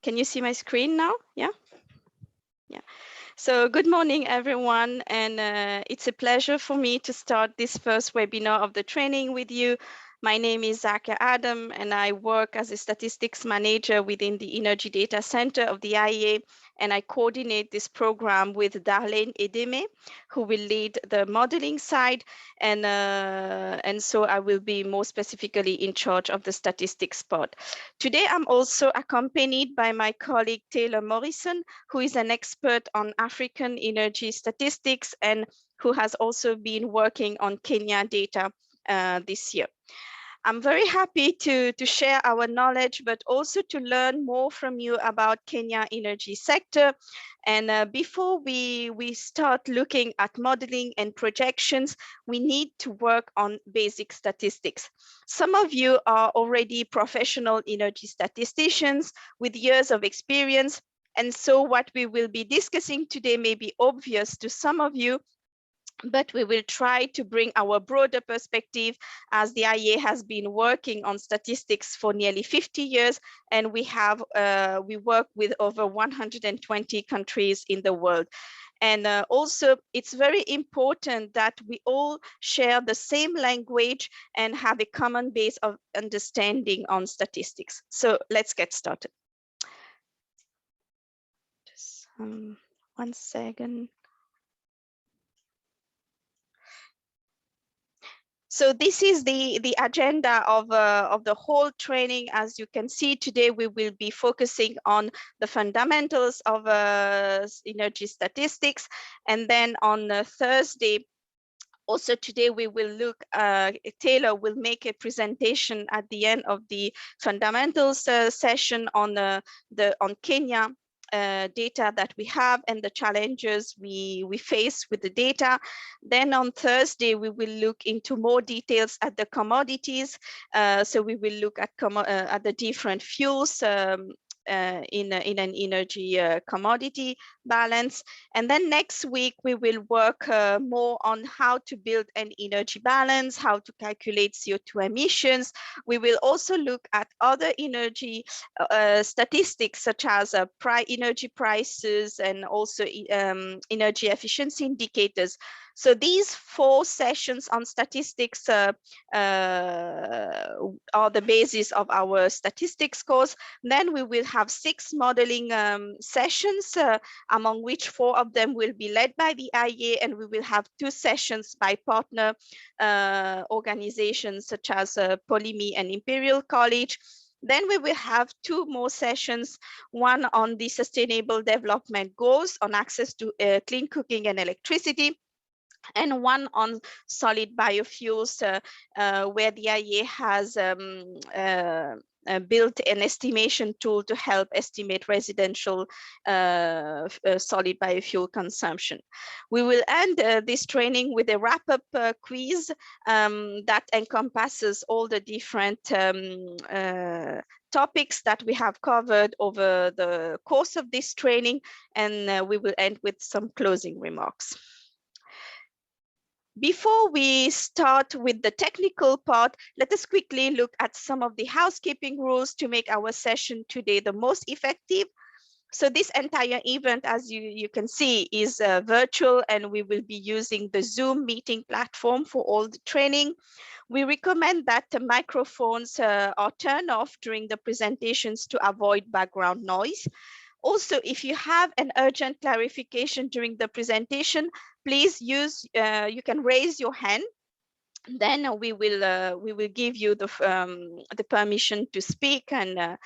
Can you see my screen now? Yeah. So good morning, everyone. And it's a pleasure for me to start this first webinar of the training with you. My name is Zaka Adam, and I work as a statistics manager within the Energy Data Center of the IEA, and I coordinate this program with Darlene Edeme, who will lead the modeling side, and so I will be more specifically in charge of the statistics part. Today, I'm also accompanied by my colleague Taylor Morrison, who is an expert on African energy statistics and who has also been working on Kenya data this year. I'm very happy to share our knowledge, but also to learn more from you about Kenya energy sector. And before we start looking at modeling and projections, we need to work on basic statistics. Some of you are already professional energy statisticians with years of experience. And so what we will be discussing today may be obvious to some of you, but we will try to bring our broader perspective, as the IEA has been working on statistics for nearly 50 years, and we work with over 120 countries in the world. And also, it's very important that we all share the same language and have a common base of understanding on statistics. So let's get started. Just 1 second. So this is the agenda of the whole training. As you can see, today we will be focusing on the fundamentals of energy statistics. And then on Thursday, also today we will look, Taylor will make a presentation at the end of the fundamentals session on Kenya data that we have and the challenges we face with the data. Then on Thursday, we will look into more details at the commodities. So we will look at the different fuels in an energy commodity balance. And then next week, we will work more on how to build an energy balance, how to calculate CO2 emissions. We will also look at other energy statistics, such as energy prices and also energy efficiency indicators. So these 4 sessions on statistics are the basis of our statistics course. Then we will have 6 modeling sessions, among which 4 of them will be led by the IEA, and we will have 2 sessions by partner organizations such as Polyme and Imperial College. Then we will have 2 more sessions, one on the Sustainable Development Goals on access to clean cooking and electricity, and one on solid biofuels, where the IEA has built an estimation tool to help estimate residential solid biofuel consumption. We will end this training with a wrap-up quiz that encompasses all the different topics that we have covered over the course of this training, and we will end with some closing remarks. Before we start with the technical part, let us quickly look at some of the housekeeping rules to make our session today the most effective. So this entire event, as you can see, is virtual, and we will be using the Zoom meeting platform for all the training. We recommend that the microphones are turned off during the presentations to avoid background noise. Also, if you have an urgent clarification during the presentation, please you can raise your hand. Then we will give you the permission to speak, and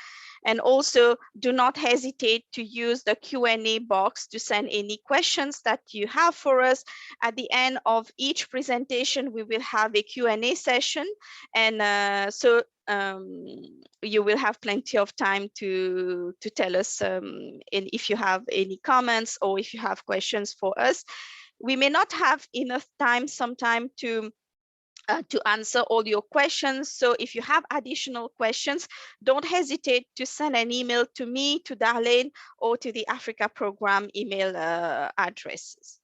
also do not hesitate to use the Q&A box to send any questions that you have for us. At the end of each presentation, we will have a Q&A session, and so you will have plenty of time to tell us if you have any comments or if you have questions for us. We may not have enough time sometime to answer all your questions. So if you have additional questions, don't hesitate to send an email to me, to Darlene, or to the Africa Program email addresses.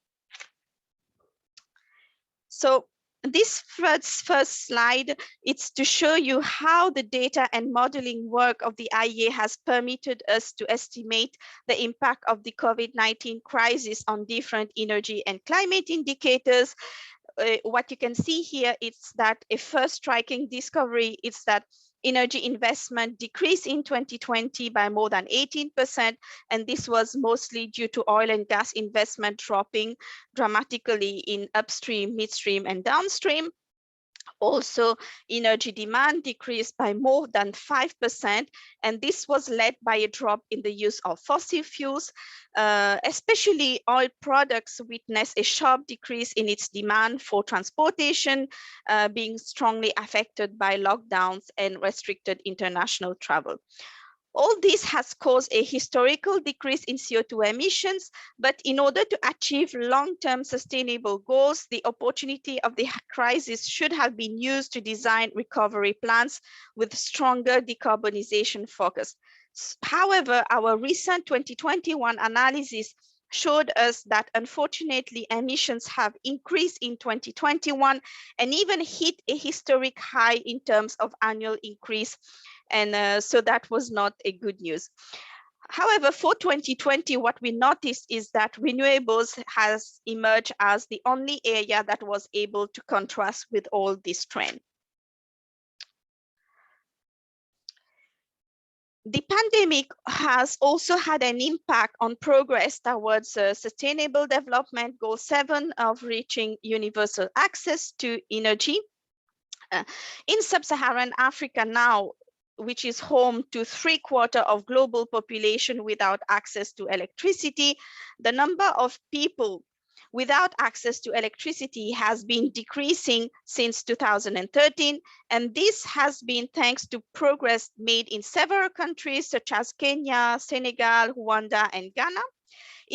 So This first slide, it's to show you how the data and modeling work of the IEA has permitted us to estimate the impact of the COVID-19 crisis on different energy and climate indicators. What you can see here is that a first striking discovery is that energy investment decreased in 2020 by more than 18%, and this was mostly due to oil and gas investment dropping dramatically in upstream, midstream, and downstream. Also, energy demand decreased by more than 5%, and this was led by a drop in the use of fossil fuels. Especially oil products witnessed a sharp decrease in its demand for transportation, being strongly affected by lockdowns and restricted international travel. All this has caused a historical decrease in CO2 emissions, but in order to achieve long-term sustainable goals, the opportunity of the crisis should have been used to design recovery plans with stronger decarbonization focus. However, our recent 2021 analysis showed us that unfortunately emissions have increased in 2021 and even hit a historic high in terms of annual increase. And so that was not a good news. However, for 2020, what we noticed is that renewables has emerged as the only area that was able to contrast with all this trend. The pandemic has also had an impact on progress towards Sustainable Development Goal 7 of reaching universal access to energy. In Sub-Saharan Africa now, which is home to 3/4 of global population without access to electricity, the number of people without access to electricity has been decreasing since 2013, and this has been thanks to progress made in several countries such as Kenya, Senegal, Rwanda, and Ghana.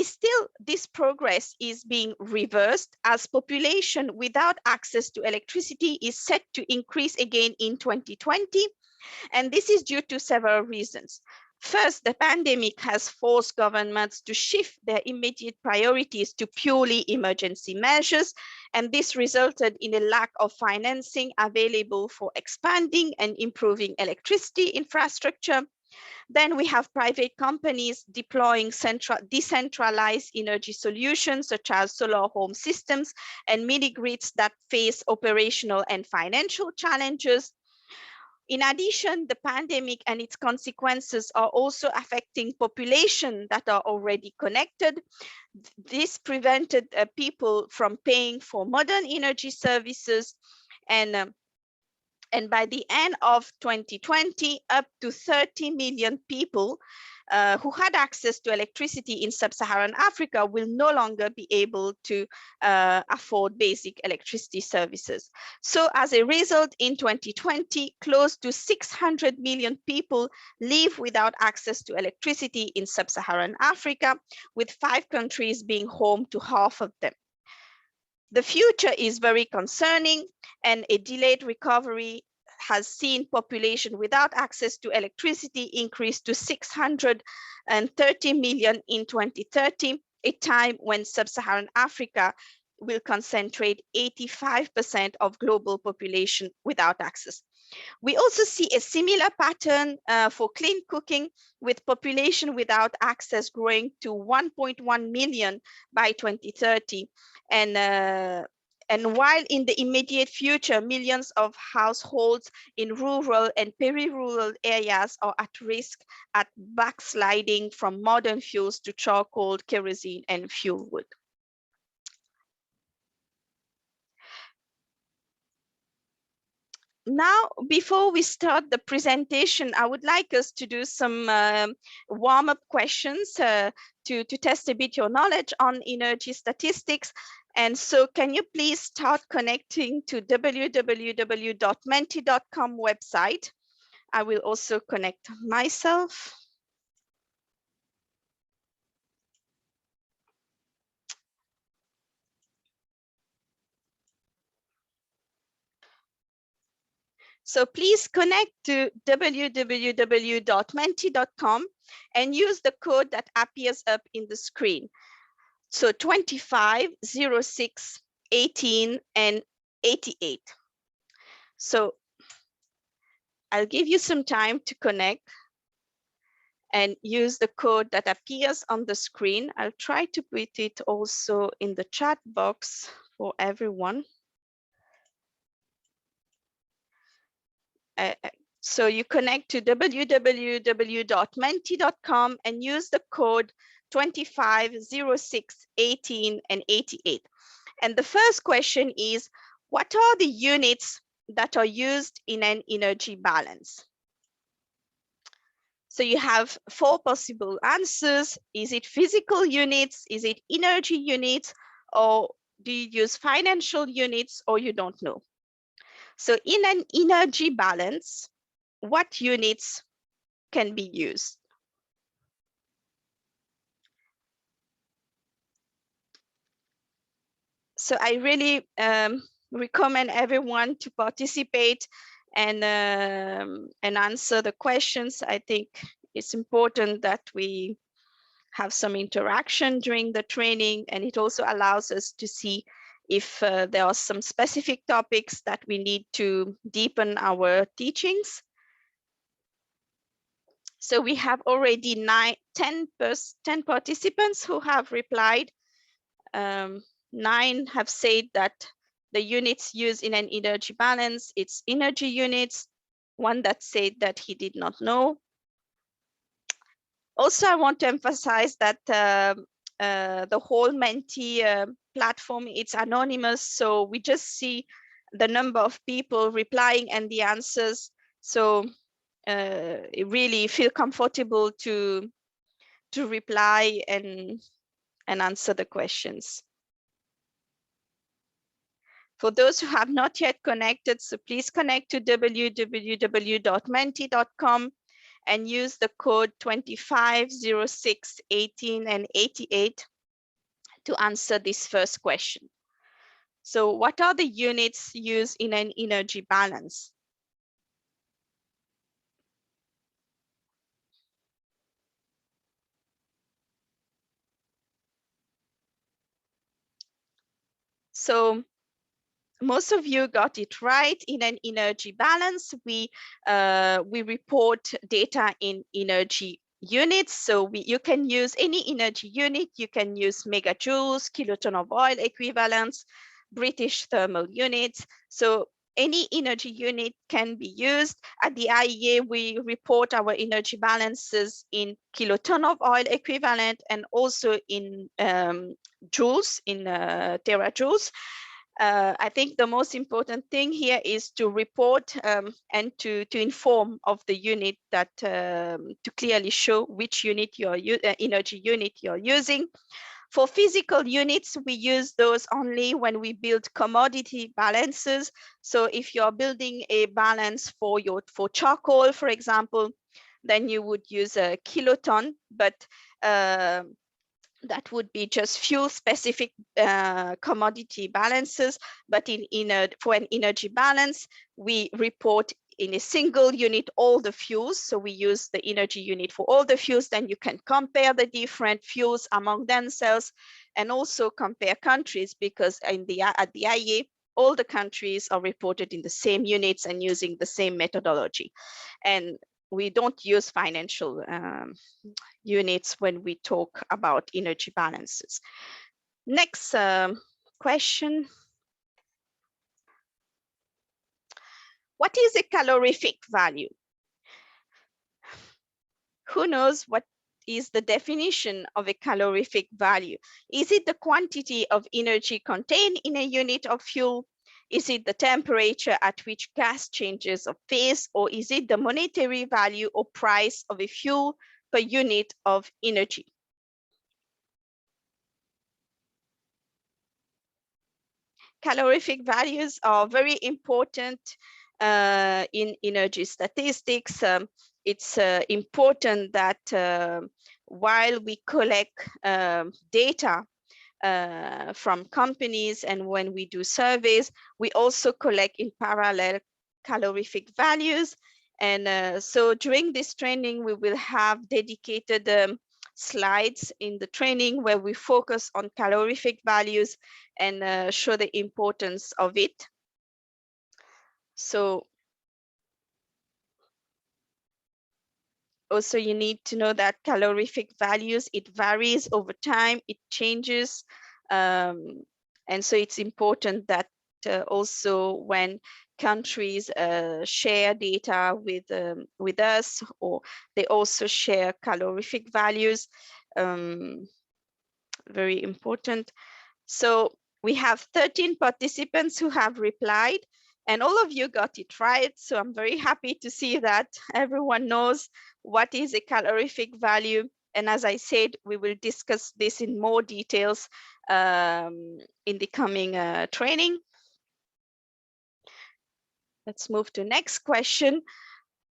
Still, this progress is being reversed as population without access to electricity is set to increase again in 2020. And this is due to several reasons. First, the pandemic has forced governments to shift their immediate priorities to purely emergency measures, and this resulted in a lack of financing available for expanding and improving electricity infrastructure. Then we have private companies deploying decentralized energy solutions such as solar home systems and mini grids that face operational and financial challenges. In addition, the pandemic and its consequences are also affecting populations that are already connected. This prevented people from paying for modern energy services, and by the end of 2020, up to 30 million people who had access to electricity in Sub-Saharan Africa will no longer be able to afford basic electricity services. So as a result, in 2020, close to 600 million people live without access to electricity in Sub-Saharan Africa, with 5 countries being home to half of them. The future is very concerning, and a delayed recovery has seen population without access to electricity increase to 630 million in 2030, a time when Sub-Saharan Africa will concentrate 85% of global population without access. We also see a similar pattern for clean cooking, with population without access growing to 1.1 million by 2030. And while in the immediate future, millions of households in rural and peri-rural areas are at risk at backsliding from modern fuels to charcoal, kerosene, and fuel wood. Now, before we start the presentation, I would like us to do some warm-up questions to test a bit your knowledge on energy statistics. And so can you please start connecting to www.menti.com website? I will also connect myself. So please connect to www.menti.com and use the code that appears up in the screen. So 25 06 18 and 88. So I'll give you some time to connect and use the code that appears on the screen. I'll try to put it also in the chat box for everyone. So you connect to www.menti.com and use the code 2506 18 and 88. And the first question is, what are the units that are used in an energy balance? So you have 4 possible answers. Is it physical units? Is it energy units? Or do you use financial units, or you don't know? So in an energy balance, what units can be used? So I really recommend everyone to participate and answer the questions. I think it's important that we have some interaction during the training, and it also allows us to see if there are some specific topics that we need to deepen our teachings. So we have already 10 participants who have replied. 9 have said that the units used in an energy balance, it's energy units. 1 that said that he did not know. Also, I want to emphasize that the whole Menti platform, it's anonymous, so we just see the number of people replying and the answers. So really feel comfortable to reply and answer the questions. For those who have not yet connected, so please connect to www.menti.com and use the code 2506 18 and 88 to answer this first question. So what are the units used in an energy balance? So most of you got it right. In an energy balance, we report data in energy units. So you can use any energy unit. You can use megajoules, kiloton of oil equivalents, British thermal units. So any energy unit can be used. At the IEA, we report our energy balances in kiloton of oil equivalent and also in joules, in terajoules. I think the most important thing here is to report and to inform of the unit, that to clearly show which unit energy unit you're using. For physical units, we use those only when we build commodity balances. So if you're building a balance for charcoal, for example, then you would use a kiloton, but that would be just fuel specific commodity balances. But for an energy balance, we report in a single unit all the fuels. So we use the energy unit for all the fuels. Then you can compare the different fuels among themselves and also compare countries, because at the IEA, all the countries are reported in the same units and using the same methodology. And we don't use financial units when we talk about energy balances. Next question. What is a calorific value? Who knows what is the definition of a calorific value? Is it the quantity of energy contained in a unit of fuel? Is it the temperature at which gas changes of phase, or is it the monetary value or price of a fuel per unit of energy? Calorific values are very important in energy statistics. It's important that while we collect data from companies and when we do surveys, we also collect in parallel calorific values. And so during this training, we will have dedicated slides in the training where we focus on calorific values and show the importance of it. So also you need to know that calorific values, it varies over time, it changes. And so it's important that also when countries share data with us, or they also share calorific values, very important. So we have 13 participants who have replied, and all of you got it right. So I'm very happy to see that everyone knows what is a calorific value. And as I said, we will discuss this in more details in the coming training. Let's move to next question.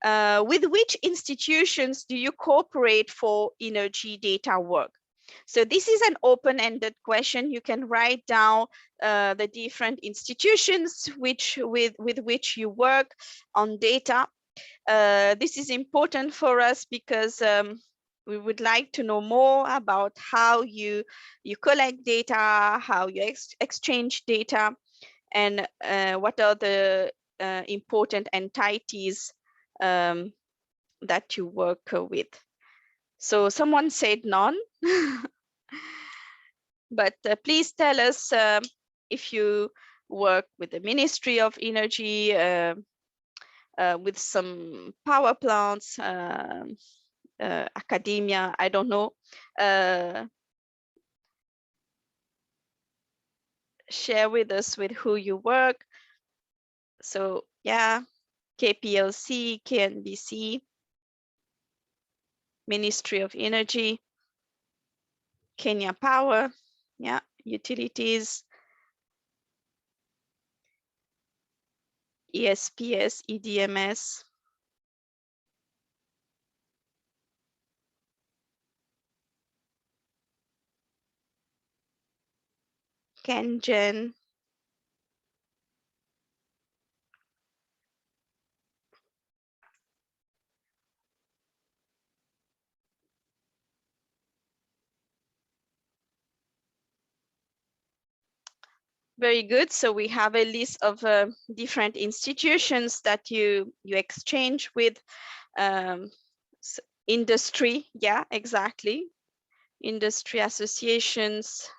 With which institutions do you cooperate for energy data work? So this is an open-ended question. You can write down the different institutions with which you work on data. This is important for us because we would like to know more about how you collect data, how you exchange data, and what are the important entities that you work with. So someone said none, but please tell us if you work with the Ministry of Energy, with some power plants, academia, I don't know. Share with us with who you work. So yeah, KPLC, KNBC, Ministry of Energy, Kenya Power, yeah, utilities, ESPS, EDMS, KenGen, very good. So we have a list of different institutions that you exchange with. Industry, yeah, exactly. Industry associations,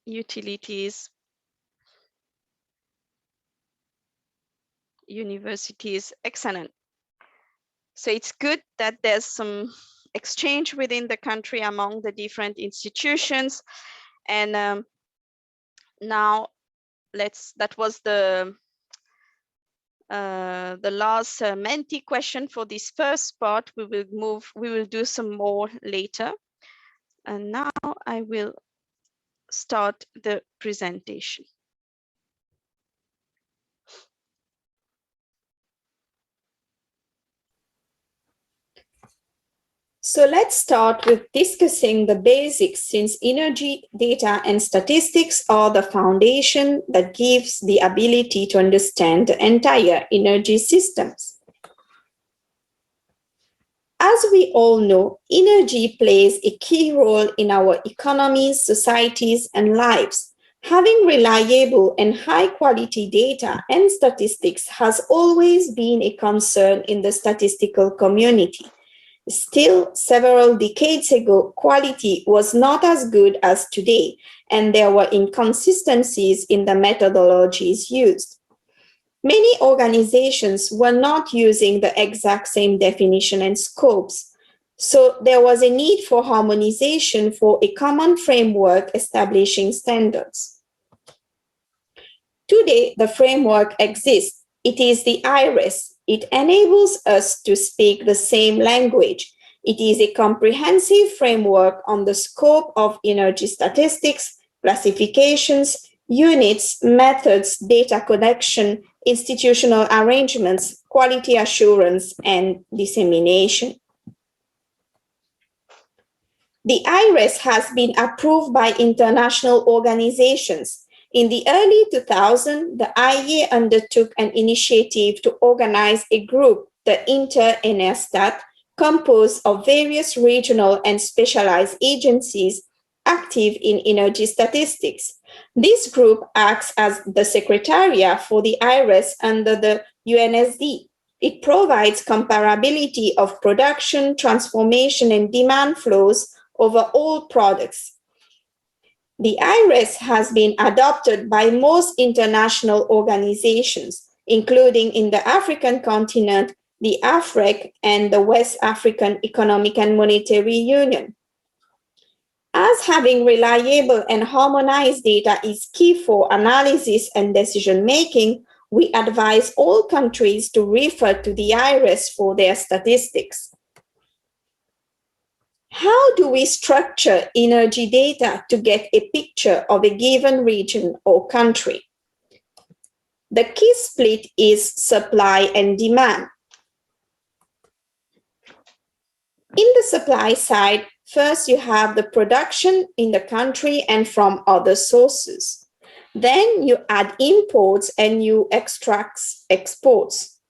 utilities, universities, excellent. So it's good that there's some exchange within the country among the different institutions. And now that was the last Menti question for this first part. We will do some more later. And now I will start the presentation. So let's start with discussing the basics, since energy data and statistics are the foundation that gives the ability to understand the entire energy systems. As we all know, energy plays a key role in our economies, societies, and lives. Having reliable and high-quality data and statistics has always been a concern in the statistical community. Still, several decades ago, quality was not as good as today, and there were inconsistencies in the methodologies used. Many organizations were not using the exact same definition and scopes, so there was a need for harmonization for a common framework establishing standards. Today, the framework exists. It is the IRIS. It enables us to speak the same language. It is a comprehensive framework on the scope of energy statistics, classifications, units, methods, data collection, institutional arrangements, quality assurance, and dissemination. The IRIS has been approved by international organizations. In the early 2000s, the IEA undertook an initiative to organize a group, the Inter-Enerstat, composed of various regional and specialized agencies active in energy statistics. This group acts as the secretariat for the IRES under the UNSD. It provides comparability of production, transformation, and demand flows over all products. The IRES has been adopted by most international organizations, including in the African continent, the AFREC, and the West African Economic and Monetary Union. As having reliable and harmonized data is key for analysis and decision-making, we advise all countries to refer to the IRES for their statistics. How do we structure energy data to get a picture of a given region or country? The key split is supply and demand. In the supply side, first you have the production in the country and from other sources. Then you add imports and you extract exports.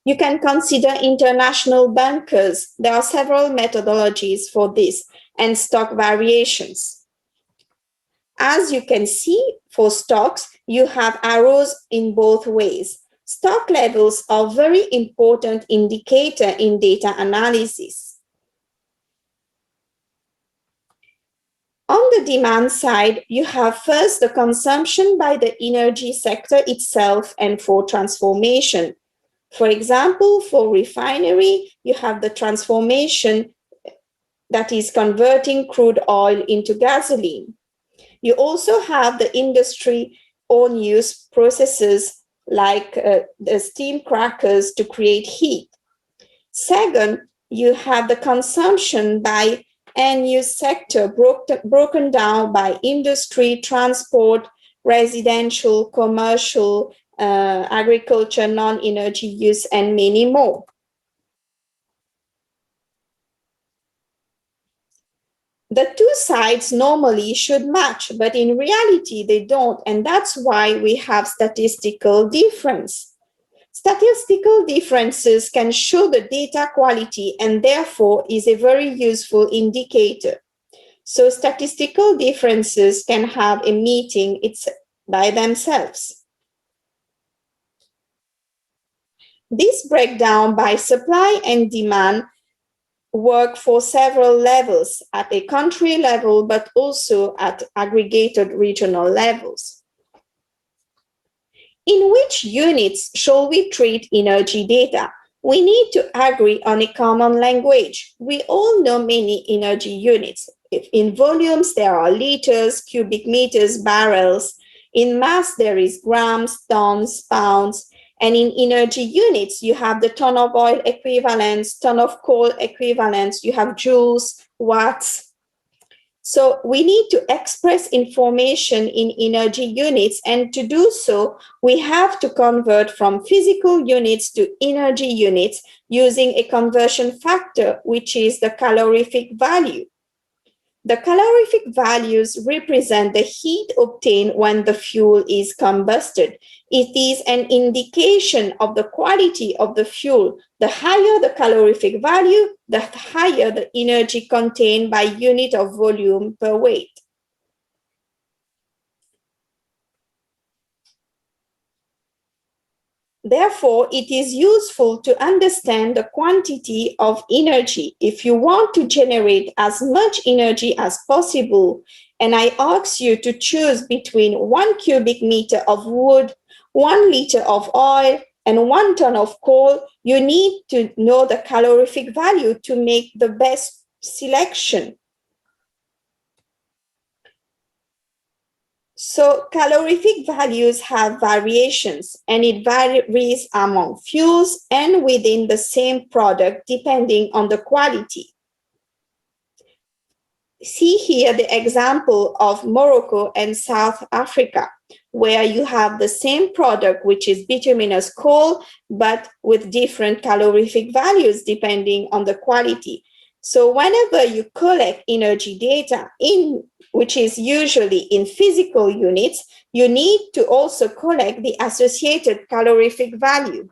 You can consider international bunkers. There are several methodologies for this and stock variations. As you can see, for stocks, you have arrows in both ways. Stock levels are a very important indicator in data analysis. On the demand side, you have first the consumption by the energy sector itself and for transformation. For example, for refinery, you have the transformation that is converting crude oil into gasoline. You also have the industry own use processes like the steam crackers to create heat. Second, you have the consumption by end-use sector broken down by industry, transport, residential, commercial, agriculture, non-energy use, and many more. The two sides normally should match, but in reality they don't, and that's why we have statistical difference. Statistical differences can show the data quality and therefore is a very useful indicator. So statistical differences can have a meaning by themselves. This breakdown by supply and demand work for several levels at a country level, but also at aggregated regional levels. In which units shall we treat energy data? We need to agree on a common language. We all know many energy units. If in volumes, there are liters, cubic meters, barrels. In mass, there is grams, tons, pounds. And in energy units, you have the ton of oil equivalents, ton of coal equivalents, you have joules, watts. So we need to express information in energy units, and to do so, we have to convert from physical units to energy units using a conversion factor, which is the calorific value. The calorific values represent the heat obtained when the fuel is combusted. It is an indication of the quality of the fuel. The higher the calorific value, the higher the energy contained by unit of volume per weight. Therefore, it is useful to understand the quantity of energy if you want to generate as much energy as possible. And I ask you to choose between 1 cubic meter of wood, 1 liter of oil, and 1 ton of coal. You need to know the calorific value to make the best selection. So calorific values have variations, and it varies among fuels and within the same product depending on the quality. See here the example of Morocco and South Africa, where you have the same product, which is bituminous coal, but with different calorific values depending on the quality. So whenever you collect energy data which is usually in physical units, you need to also collect the associated calorific value.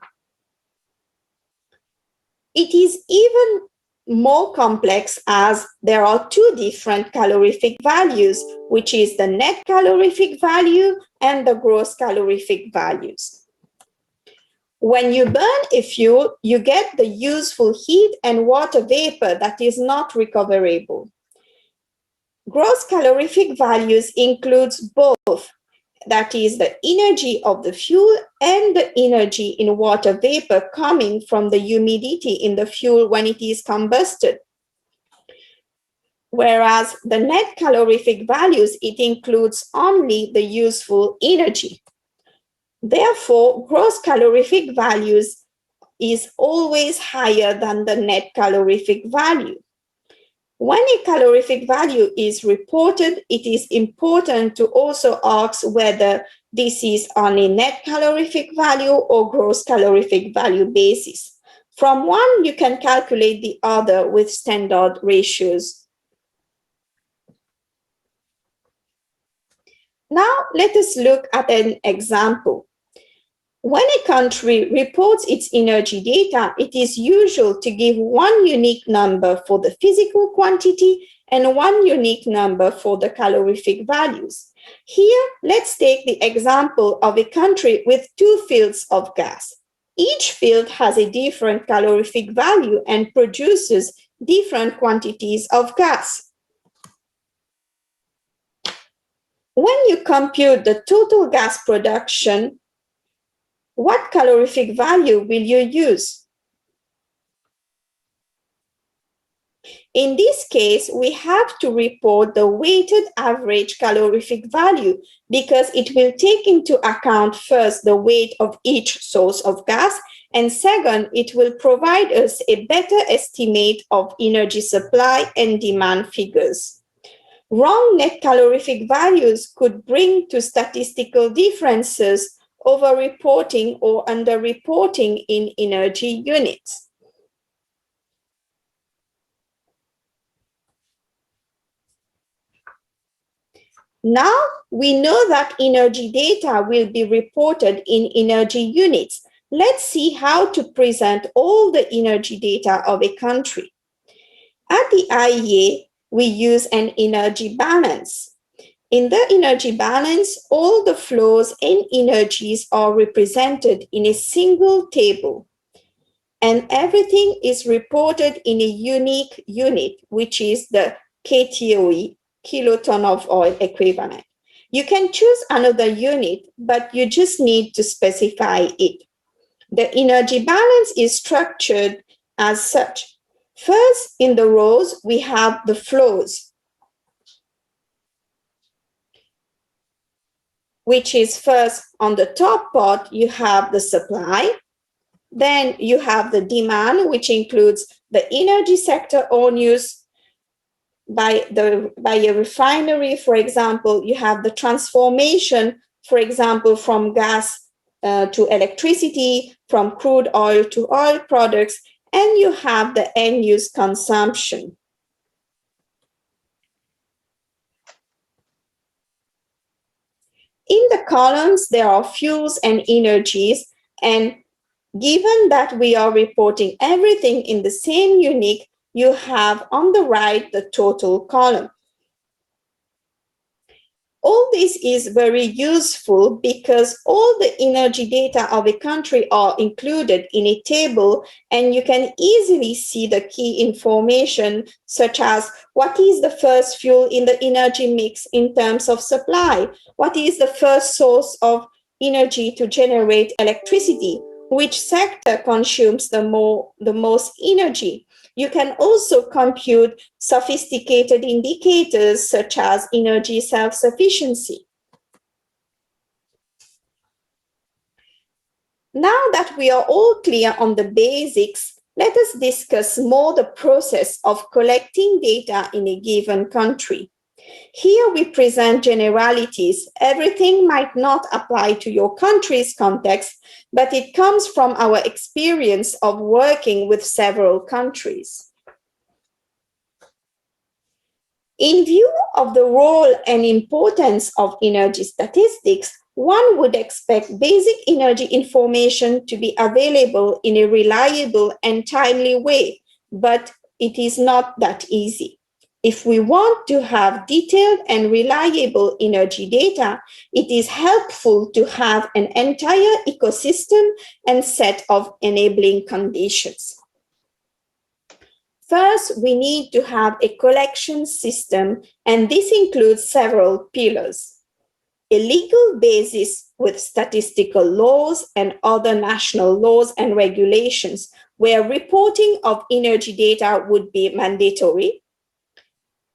It is even more complex as there are two different calorific values, which is the net calorific value and the gross calorific values. When you burn a fuel, you get the useful heat and water vapor that is not recoverable. Gross calorific values includes both, that is the energy of the fuel and the energy in water vapor coming from the humidity in the fuel when it is combusted. Whereas the net calorific values, it includes only the useful energy. Therefore, gross calorific values is always higher than the net calorific value. When a calorific value is reported, it is important to also ask whether this is on a net calorific value or gross calorific value basis. From one, you can calculate the other with standard ratios. Now, let us look at an example. When a country reports its energy data, it is usual to give one unique number for the physical quantity and one unique number for the calorific values. Here, let's take the example of a country with two fields of gas. Each field has a different calorific value and produces different quantities of gas. When you compute the total gas production, what calorific value will you use? In this case, we have to report the weighted average calorific value because it will take into account first the weight of each source of gas, and second, it will provide us a better estimate of energy supply and demand figures. Wrong net calorific values could bring to statistical differences, over-reporting or under-reporting in energy units. Now we know that energy data will be reported in energy units. Let's see how to present all the energy data of a country. At the IEA, we use an energy balance. In the energy balance, all the flows and energies are represented in a single table, and everything is reported in a unique unit, which is the KTOE, kiloton of oil equivalent. You can choose another unit, but you just need to specify it. The energy balance is structured as such. First, in the rows, we have the flows, which is first on the top part, you have the supply. Then you have the demand, which includes the energy sector own use by a refinery. For example, you have the transformation, for example, from gas to electricity, from crude oil to oil products, and you have the end use consumption. In the columns, there are fuels and energies, and given that we are reporting everything in the same unit, you have on the right the total column. All this is very useful because all the energy data of a country are included in a table, and you can easily see the key information such as what is the first fuel in the energy mix in terms of supply, what is the first source of energy to generate electricity, which sector consumes the most energy. You can also compute sophisticated indicators such as energy self-sufficiency. Now that we are all clear on the basics, let us discuss more the process of collecting data in a given country. Here we present generalities. Everything might not apply to your country's context, but it comes from our experience of working with several countries. In view of the role and importance of energy statistics, one would expect basic energy information to be available in a reliable and timely way, but it is not that easy. If we want to have detailed and reliable energy data, it is helpful to have an entire ecosystem and set of enabling conditions. First, we need to have a collection system, and this includes several pillars. A legal basis with statistical laws and other national laws and regulations where reporting of energy data would be mandatory.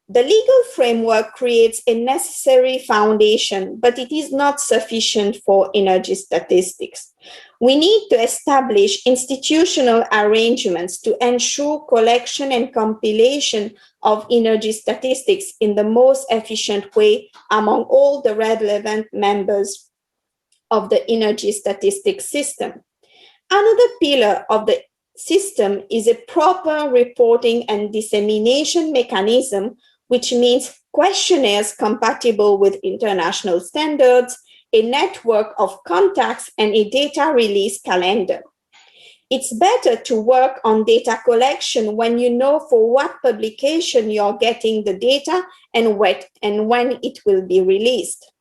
The legal framework creates a necessary foundation, but it is not sufficient for energy statistics. We need to establish institutional arrangements to ensure collection and compilation of energy statistics in the most efficient way among all the relevant members of the energy statistics system. Another pillar of the system is a proper reporting and dissemination mechanism, which means questionnaires compatible with international standards, a network of contacts, and a data release calendar. It's better to work on data collection when you know for what publication you're getting the data and when it will be released.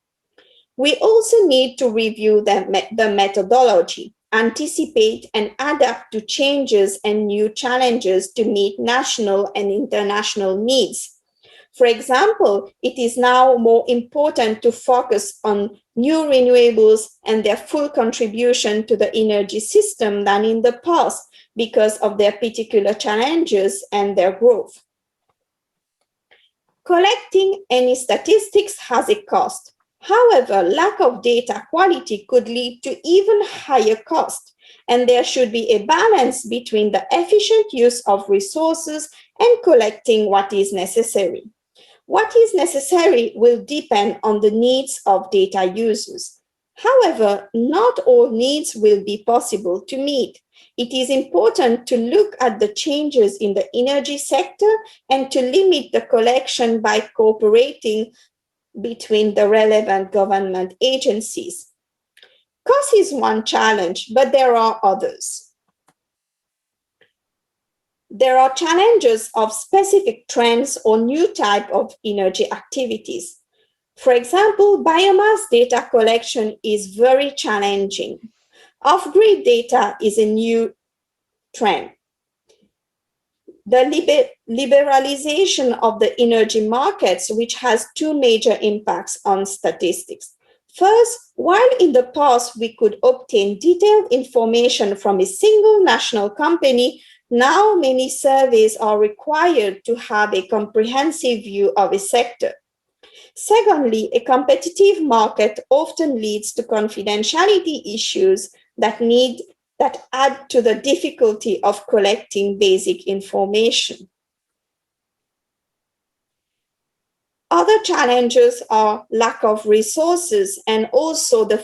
We also need to review the methodology, anticipate and adapt to changes and new challenges to meet national and international needs. For example, it is now more important to focus on new renewables and their full contribution to the energy system than in the past because of their particular challenges and their growth. Collecting any statistics has a cost. However, lack of data quality could lead to even higher cost, and there should be a balance between the efficient use of resources and collecting what is necessary. What is necessary will depend on the needs of data users. However, not all needs will be possible to meet. It is important to look at the changes in the energy sector and to limit the collection by cooperating between the relevant government agencies. Cost is one challenge, but there are others. There are challenges of specific trends or new type of energy activities. For example, biomass data collection is very challenging. Off-grid data is a new trend. The liberalization of the energy markets, which has two major impacts on statistics. First, while in the past we could obtain detailed information from a single national company, now many surveys are required to have a comprehensive view of a sector. Secondly, a competitive market often leads to confidentiality issues that add to the difficulty of collecting basic information. Other challenges are lack of resources and also the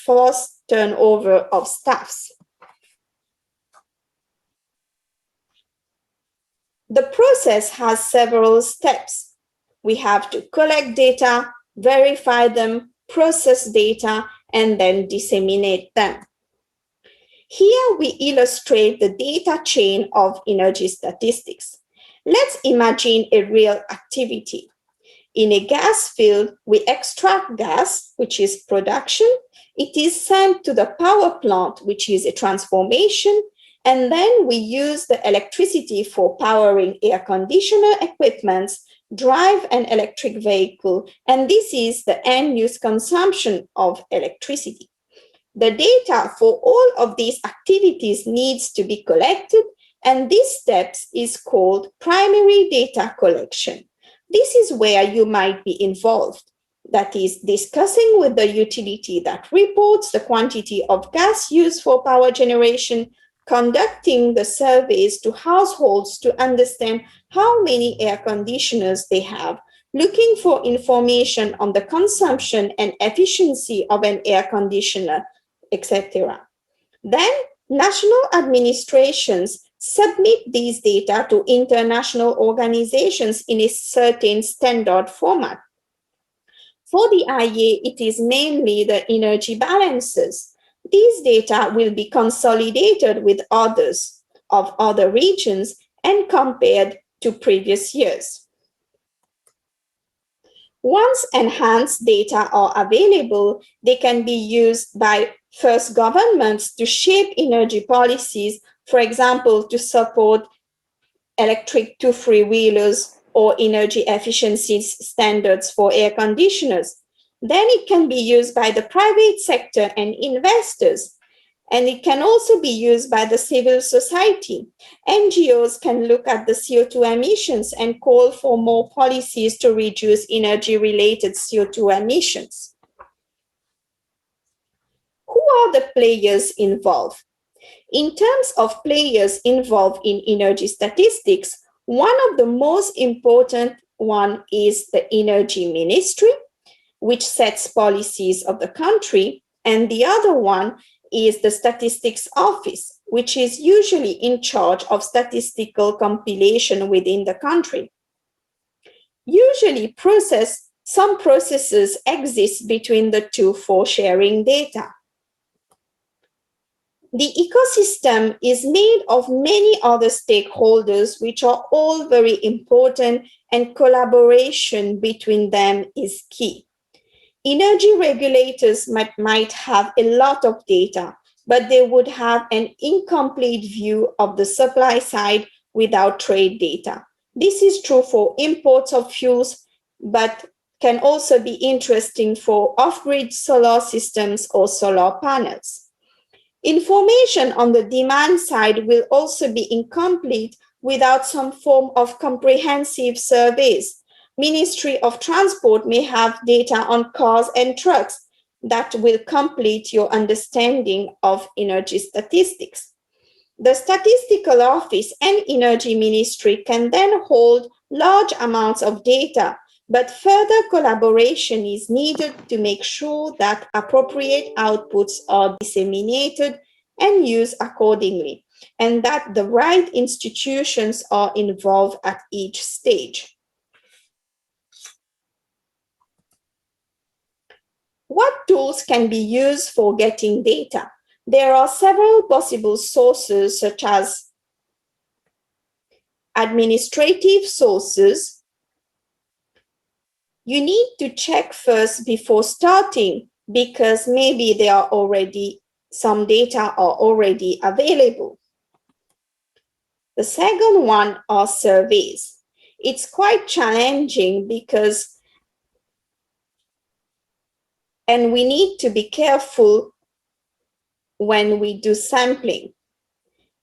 forced turnover of staffs. The process has several steps. We have to collect data, verify them, process data, and then disseminate them. Here we illustrate the data chain of energy statistics. Let's imagine a real activity. In a gas field, we extract gas, which is production. It is sent to the power plant, which is a transformation, and then we use the electricity for powering air conditioner equipment, drive an electric vehicle, and this is the end-use consumption of electricity. The data for all of these activities needs to be collected, and this step is called primary data collection. This is where you might be involved. That is, discussing with the utility that reports the quantity of gas used for power generation, conducting the surveys to households to understand how many air conditioners they have, looking for information on the consumption and efficiency of an air conditioner, etc. Then, national administrations submit these data to international organizations in a certain standard format. For the IEA, it is mainly the energy balances. These data will be consolidated with others of other regions, and compared to previous years. Once enhanced data are available, they can be used by first governments to shape energy policies, for example, to support electric two-wheelers or energy efficiency standards for air conditioners. Then it can be used by the private sector and investors. And it can also be used by the civil society. NGOs can look at the CO2 emissions and call for more policies to reduce energy-related CO2 emissions. Who are the players involved? In terms of players involved in energy statistics, one of the most important one is the Energy Ministry, which sets policies of the country, and the other one is the Statistics Office, which is usually in charge of statistical compilation within the country. Usually some processes exist between the two for sharing data. The ecosystem is made of many other stakeholders, which are all very important, and collaboration between them is key. Energy regulators might have a lot of data, but they would have an incomplete view of the supply side without trade data. This is true for imports of fuels, but can also be interesting for off-grid solar systems or solar panels. Information on the demand side will also be incomplete without some form of comprehensive surveys. Ministry of Transport may have data on cars and trucks that will complete your understanding of energy statistics. The Statistical Office and Energy Ministry can then hold large amounts of data, but further collaboration is needed to make sure that appropriate outputs are disseminated and used accordingly, and that the right institutions are involved at each stage. What tools can be used for getting data? There are several possible sources, such as administrative sources. You need to check first before starting, because maybe some data are already available. The second one are surveys. It's quite challenging and we need to be careful when we do sampling.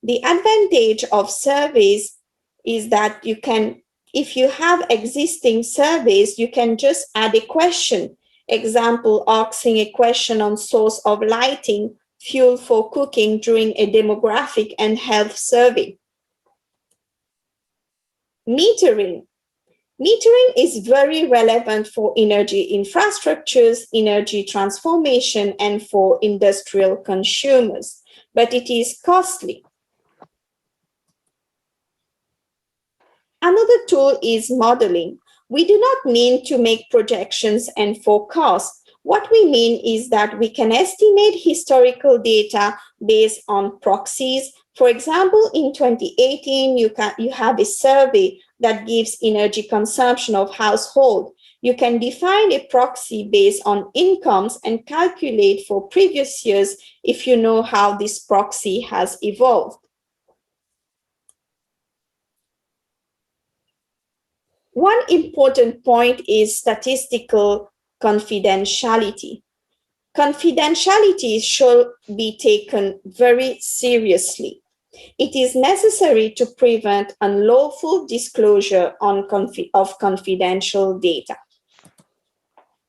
The advantage of surveys is that if you have existing surveys, you can just add a question. Example, asking a question on source of lighting, fuel for cooking during a demographic and health survey. Metering. Metering is very relevant for energy infrastructures, energy transformation, and for industrial consumers, but it is costly. Another tool is modeling. We do not mean to make projections and forecasts. What we mean is that we can estimate historical data based on proxies. For example, in 2018, you have a survey that gives energy consumption of household. You can define a proxy based on incomes and calculate for previous years if you know how this proxy has evolved. One important point is statistical confidentiality. Confidentiality should be taken very seriously. It is necessary to prevent unlawful disclosure of confidential data.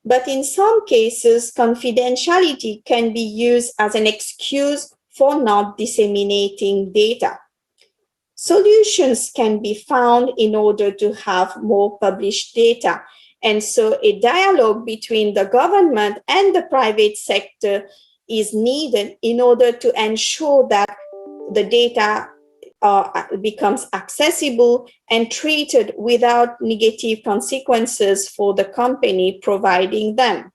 But in some cases, confidentiality can be used as an excuse for not disseminating data. Solutions can be found in order to have more published data. And so a dialogue between the government and the private sector is needed in order to ensure that the data becomes accessible and treated without negative consequences for the company providing them.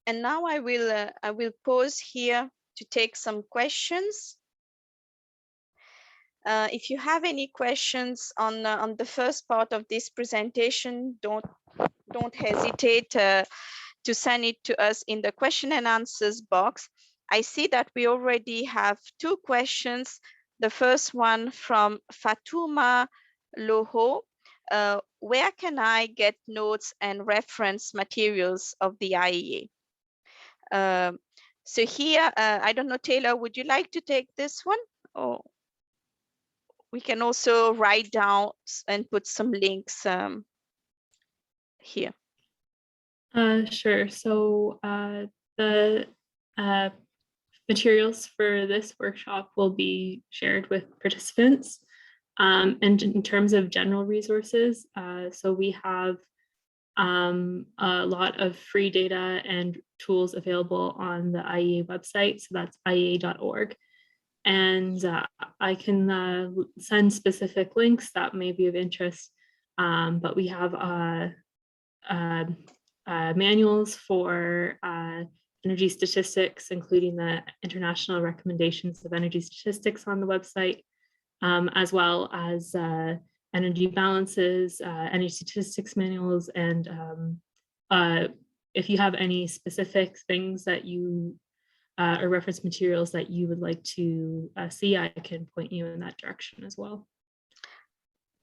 And now I will pause here to take some questions. If you have any questions on the first part of this presentation, don't hesitate to send it to us in the question and answers box. I see that we already have 2 questions. The first one from Fatuma Loho. Where can I get notes and reference materials of the IEA? So here, I don't know, Taylor, would you like to take this one? Or we can also write down and put some links here. Sure. So the materials for this workshop will be shared with participants. And in terms of general resources, so we have a lot of free data and tools available on the IEA website. So that's iea.org. And I can send specific links that may be of interest, but we have manuals for energy statistics, including the international recommendations of energy statistics on the website, as well as energy balances, energy statistics manuals, and if you have any specific things that you or reference materials that you would like to see, I can point you in that direction as well.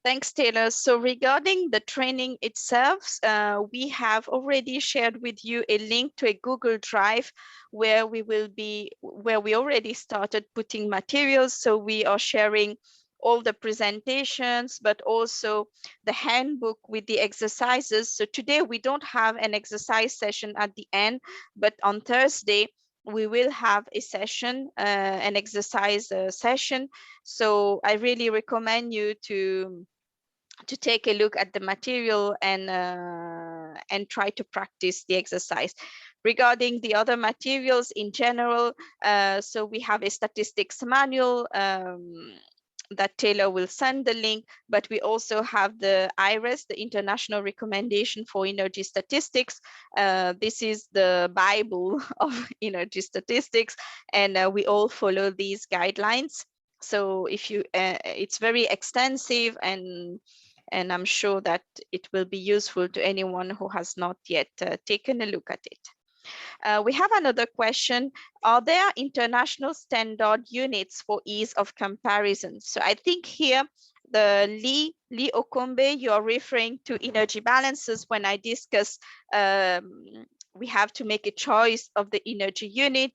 Thanks, Taylor. So regarding the training itself, we have already shared with you a link to a Google Drive where we already started putting materials. So we are sharing all the presentations, but also the handbook with the exercises. So today we don't have an exercise session at the end, but on Thursday, we will have a session, an exercise session. So I really recommend you to take a look at the material and try to practice the exercise. Regarding the other materials in general, so we have a statistics manual that Taylor will send the link, but we also have the IRES, the International Recommendation for Energy Statistics. This is the Bible of energy statistics, and we all follow these guidelines. So if you, it's very extensive, and I'm sure that it will be useful to anyone who has not yet taken a look at it. We have another question. Are there international standard units for ease of comparison? So I think here, the Lee Okombe, you're referring to energy balances when I discuss we have to make a choice of the energy unit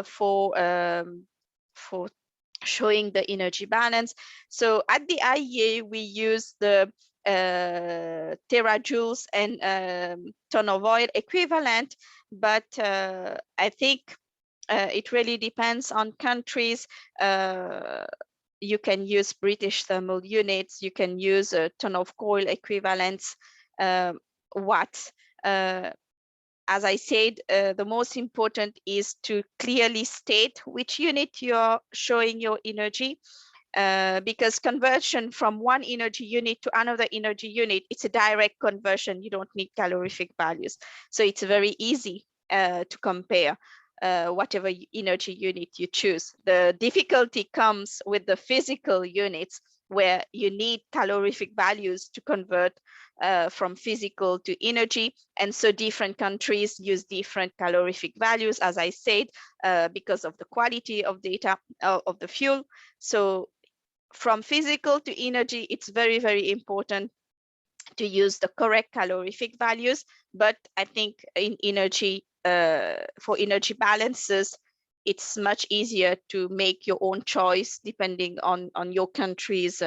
for showing the energy balance. So at the IEA, we use the terajoules and ton of oil equivalent, but I think it really depends on countries. You can use British thermal units, you can use a ton of coal equivalents, watts. As I said, the most important is to clearly state which unit you're showing your energy, because conversion from one energy unit to another energy unit, it's a direct conversion. You don't need calorific values. So it's very easy to compare whatever energy unit you choose. The difficulty comes with the physical units, where you need calorific values to convert from physical to energy. And so different countries use different calorific values, as I said, because of the quality of data of the fuel. So from physical to energy, it's very, very important to use the correct calorific values. But I think in energy, for energy balances, it's much easier to make your own choice depending on your country's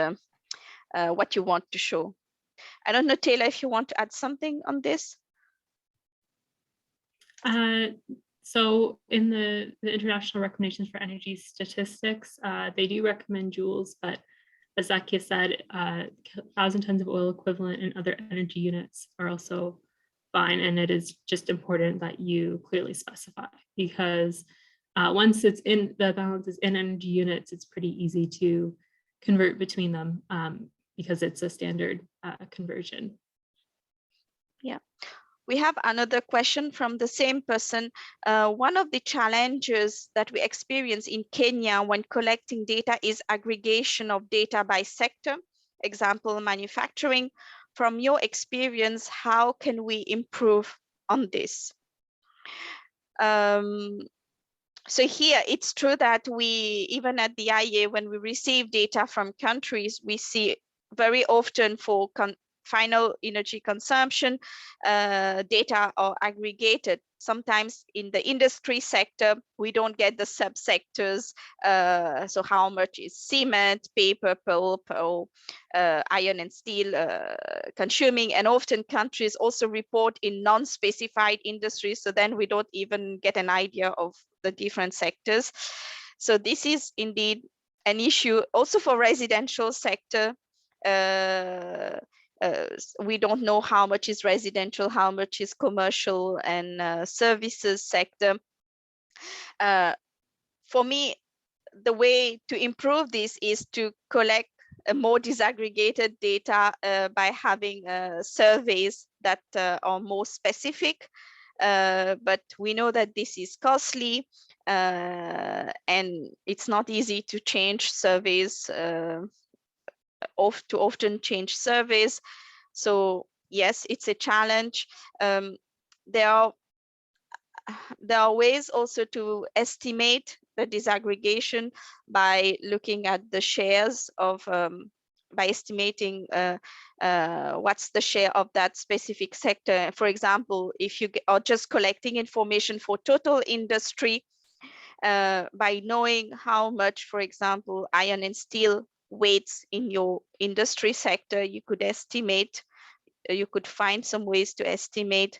what you want to show. I don't know, Taylor, if you want to add something on this. So in the international recommendations for energy statistics, they do recommend joules, but as Zakia said, 1,000 tons of oil equivalent and other energy units are also fine. And it is just important that you clearly specify, because once it's in the balance is in energy units, it's pretty easy to convert between them because it's a standard conversion. Yeah. We have another question from the same person. One of the challenges that we experience in Kenya when collecting data is aggregation of data by sector, example, manufacturing. From your experience, how can we improve on this? So here, it's true that we, even at the IEA, when we receive data from countries, we see very often for final energy consumption, data are aggregated. Sometimes in the industry sector, we don't get the subsectors. So how much is cement, paper, pulp, or iron and steel consuming? And often countries also report in non-specified industries. So then we don't even get an idea of the different sectors. So this is indeed an issue also for residential sector. We don't know how much is residential, how much is commercial and services sector. For me, the way to improve this is to collect a more disaggregated data by having surveys that are more specific. But we know that this is costly and it's not easy to change surveys, to often change surveys. So yes, it's a challenge. There are ways also to estimate the disaggregation by looking at the shares of, by estimating what's the share of that specific sector. For example, if you are just collecting information for total industry, by knowing how much, for example, iron and steel weights in your industry sector, you could estimate, you could find some ways to estimate,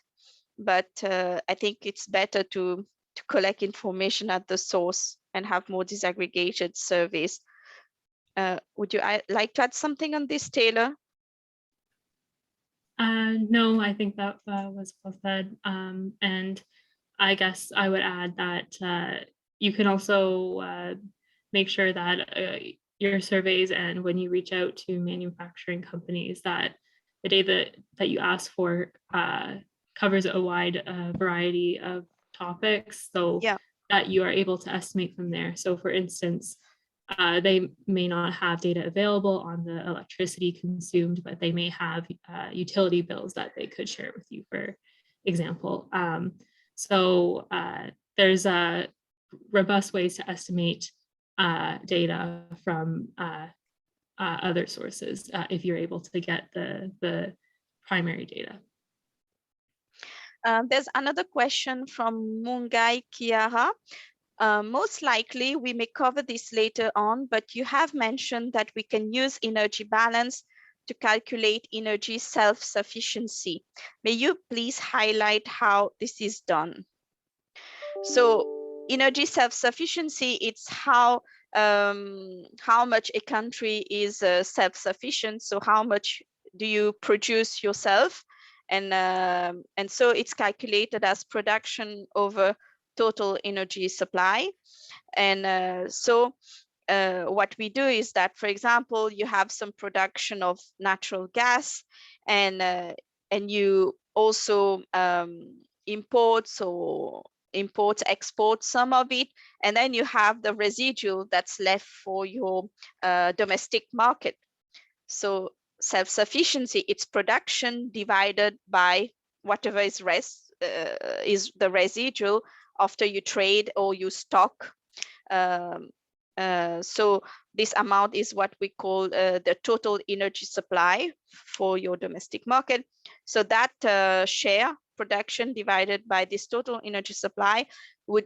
but I think it's better to collect information at the source and have more disaggregated surveys. Would you like to add something on this, Taylor? No, I think that was well said. And I guess I would add that you can also make sure that your surveys and when you reach out to manufacturing companies, that the data that you ask for covers a wide variety of topics, so yeah, that you are able to estimate from there. So for instance, they may not have data available on the electricity consumed, but they may have utility bills that they could share with you, for example. So there's robust ways to estimate data from other sources if you're able to get the primary data. There's another question from Mungai Kiara. Most likely we may cover this later on, but you have mentioned that we can use energy balance to calculate energy self-sufficiency. May you please highlight how this is done? So energy self-sufficiency, it's how much a country is self-sufficient. So how much do you produce yourself? And so it's calculated as production over total energy supply. And so what we do is that, for example, you have some production of natural gas, and you also import export some of it, and then you have the residual that's left for your domestic market. So self-sufficiency, it's production divided by whatever is the residual after you trade or you stock. So this amount is what we call the total energy supply for your domestic market. So that share, production divided by this total energy supply, would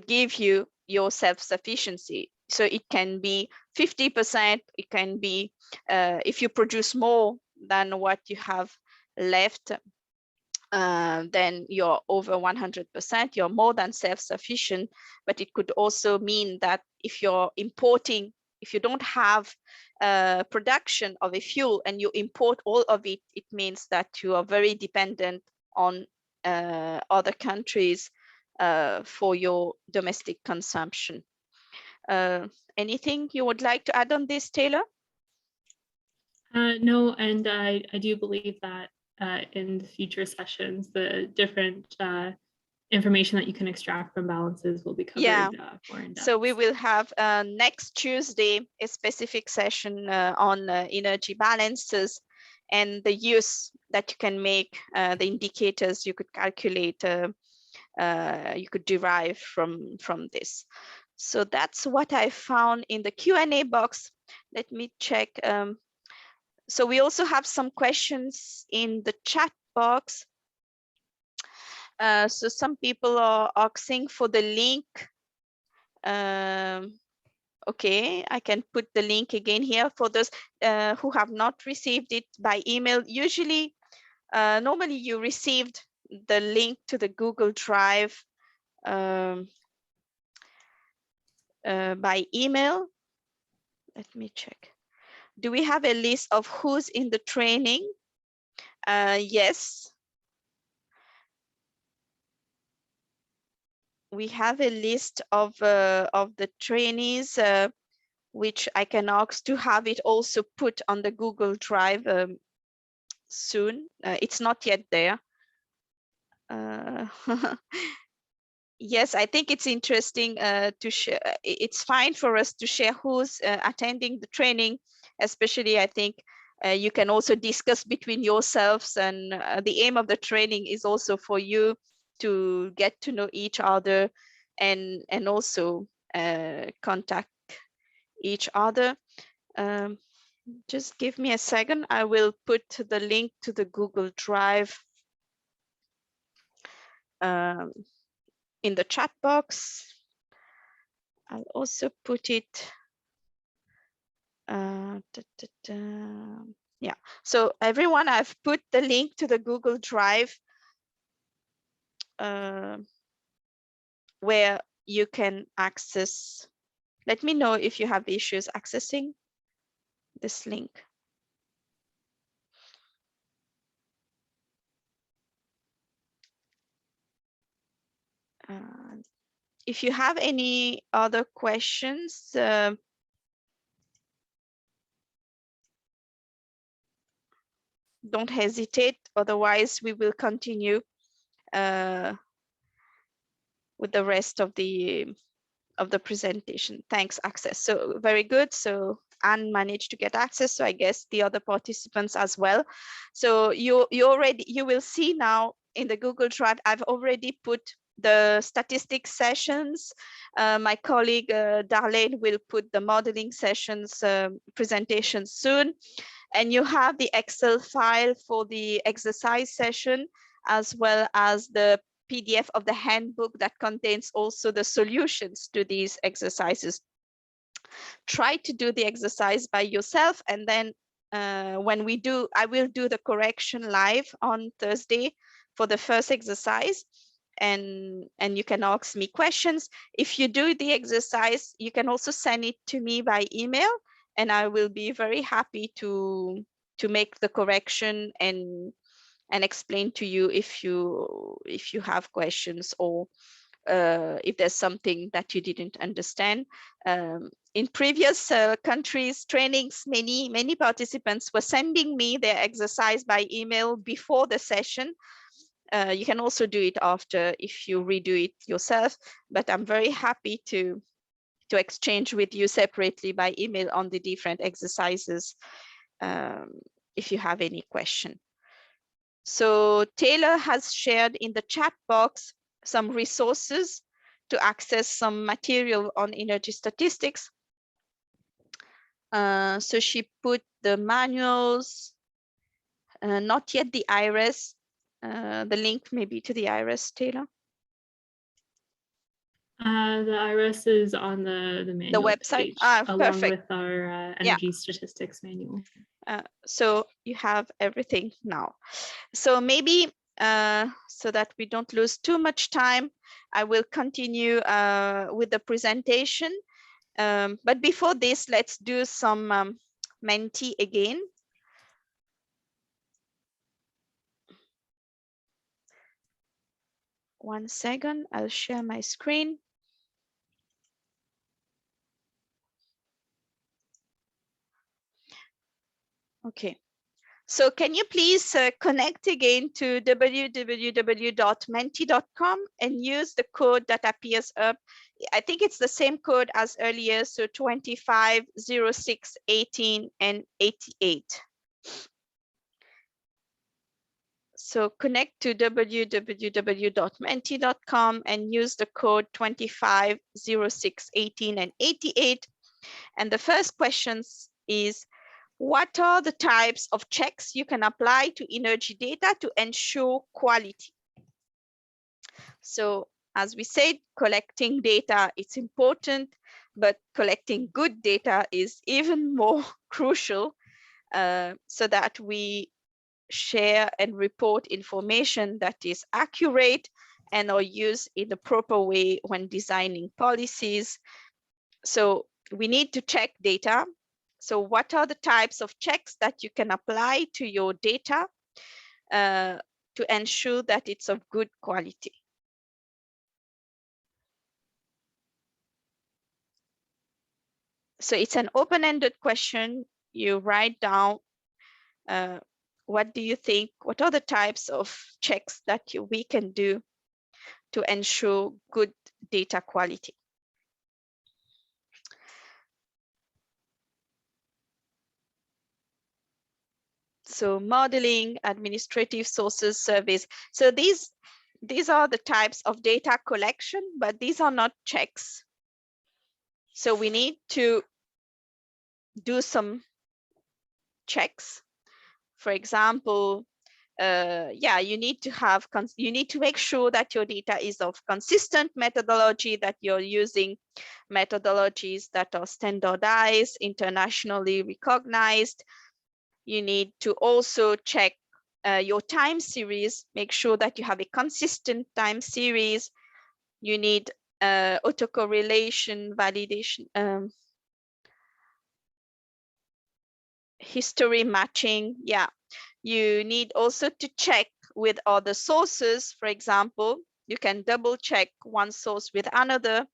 give you your self-sufficiency. So it can be 50%, it can be, if you produce more than what you have left, then you're over 100%, you're more than self-sufficient. But it could also mean that if you're importing, if you don't have production of a fuel and you import all of it, it means that you are very dependent on other countries for your domestic consumption. Anything you would like to add on this, Taylor? No, and I do believe that in the future sessions. The different information that you can extract from balances will be covered more in depth. So we will have next Tuesday a specific session on energy balances and the use that you can make, the indicators you could calculate, you could derive from this. So that's what I found in the Q&A box. Let me check. So we also have some questions in the chat box. So some people are asking for the link. Okay, I can put the link again here for those who have not received it by email. Usually, normally you received the link to the Google Drive by email. Let me check. Do we have a list of who's in the training? Yes. We have a list of the trainees, which I can ask to have it also put on the Google Drive soon. It's not yet there. Yes, I think it's interesting to share. It's fine for us to share who's attending the training, especially I think you can also discuss between yourselves, and the aim of the training is also for you to get to know each other and also contact each other. Just give me a second. I will put the link to the Google Drive in the chat box. I'll also put it. Yeah, so everyone, I've put the link to the Google Drive where you can access. Let me know if you have issues accessing this link. If you have any other questions, don't hesitate. Otherwise, we will continue with the rest of the presentation. Thanks, access. So very good. So Anne managed to get access. So I guess the other participants as well. So you will see now in the Google Drive, I've already put the statistics sessions. My colleague Darlene will put the modeling sessions presentation soon. And you have the Excel file for the exercise session, as well as the PDF of the handbook that contains also the solutions to these exercises. Try to do the exercise by yourself, and then when we do, I will do the correction live on Thursday for the first exercise, and you can ask me questions. If you do the exercise, you can also send it to me by email, and I will be very happy to make the correction and explain to you if you have questions, or if there's something that you didn't understand. In previous countries trainings, many participants were sending me their exercise by email before the session. You can also do it after if you redo it yourself, but I'm very happy to exchange with you separately by email on the different exercises if you have any question. So Taylor has shared in the chat box some resources to access some material on energy statistics. So she put the manuals, not yet the IRS, the link maybe to the IRS, Taylor. The IRS is on the manual website page, along perfect. with our energy statistics manual. So you have everything now. So maybe so that we don't lose too much time, I will continue with the presentation. But before this, let's do some Menti again. One second, I'll share my screen. Okay, So can you please connect again to www.menti.com and use the code that appears up? I think it's the same code as earlier, so 25, 06, 18, and 88. So connect to www.menti.com and use the code 25, 06, 18, and 88. And the first question is, what are the types of checks you can apply to energy data to ensure quality? So as we said, collecting data is important, but collecting good data is even more crucial, so that we share and report information that is accurate and are used in the proper way when designing policies. So we need to check data. So what are the types of checks that you can apply to your data to ensure that it's of good quality? So it's an open-ended question. You write down what do you think, what are the types of checks that we can do to ensure good data quality? So modeling, administrative sources, surveys. So these are the types of data collection, but these are not checks. So we need to do some checks. For example, you need to make sure that your data is of consistent methodology, that you're using methodologies that are standardized, internationally recognized. You need to also check your time series, make sure that you have a consistent time series. You need autocorrelation, validation, history matching. Yeah, you need also to check with other sources. For example, you can double check one source with another.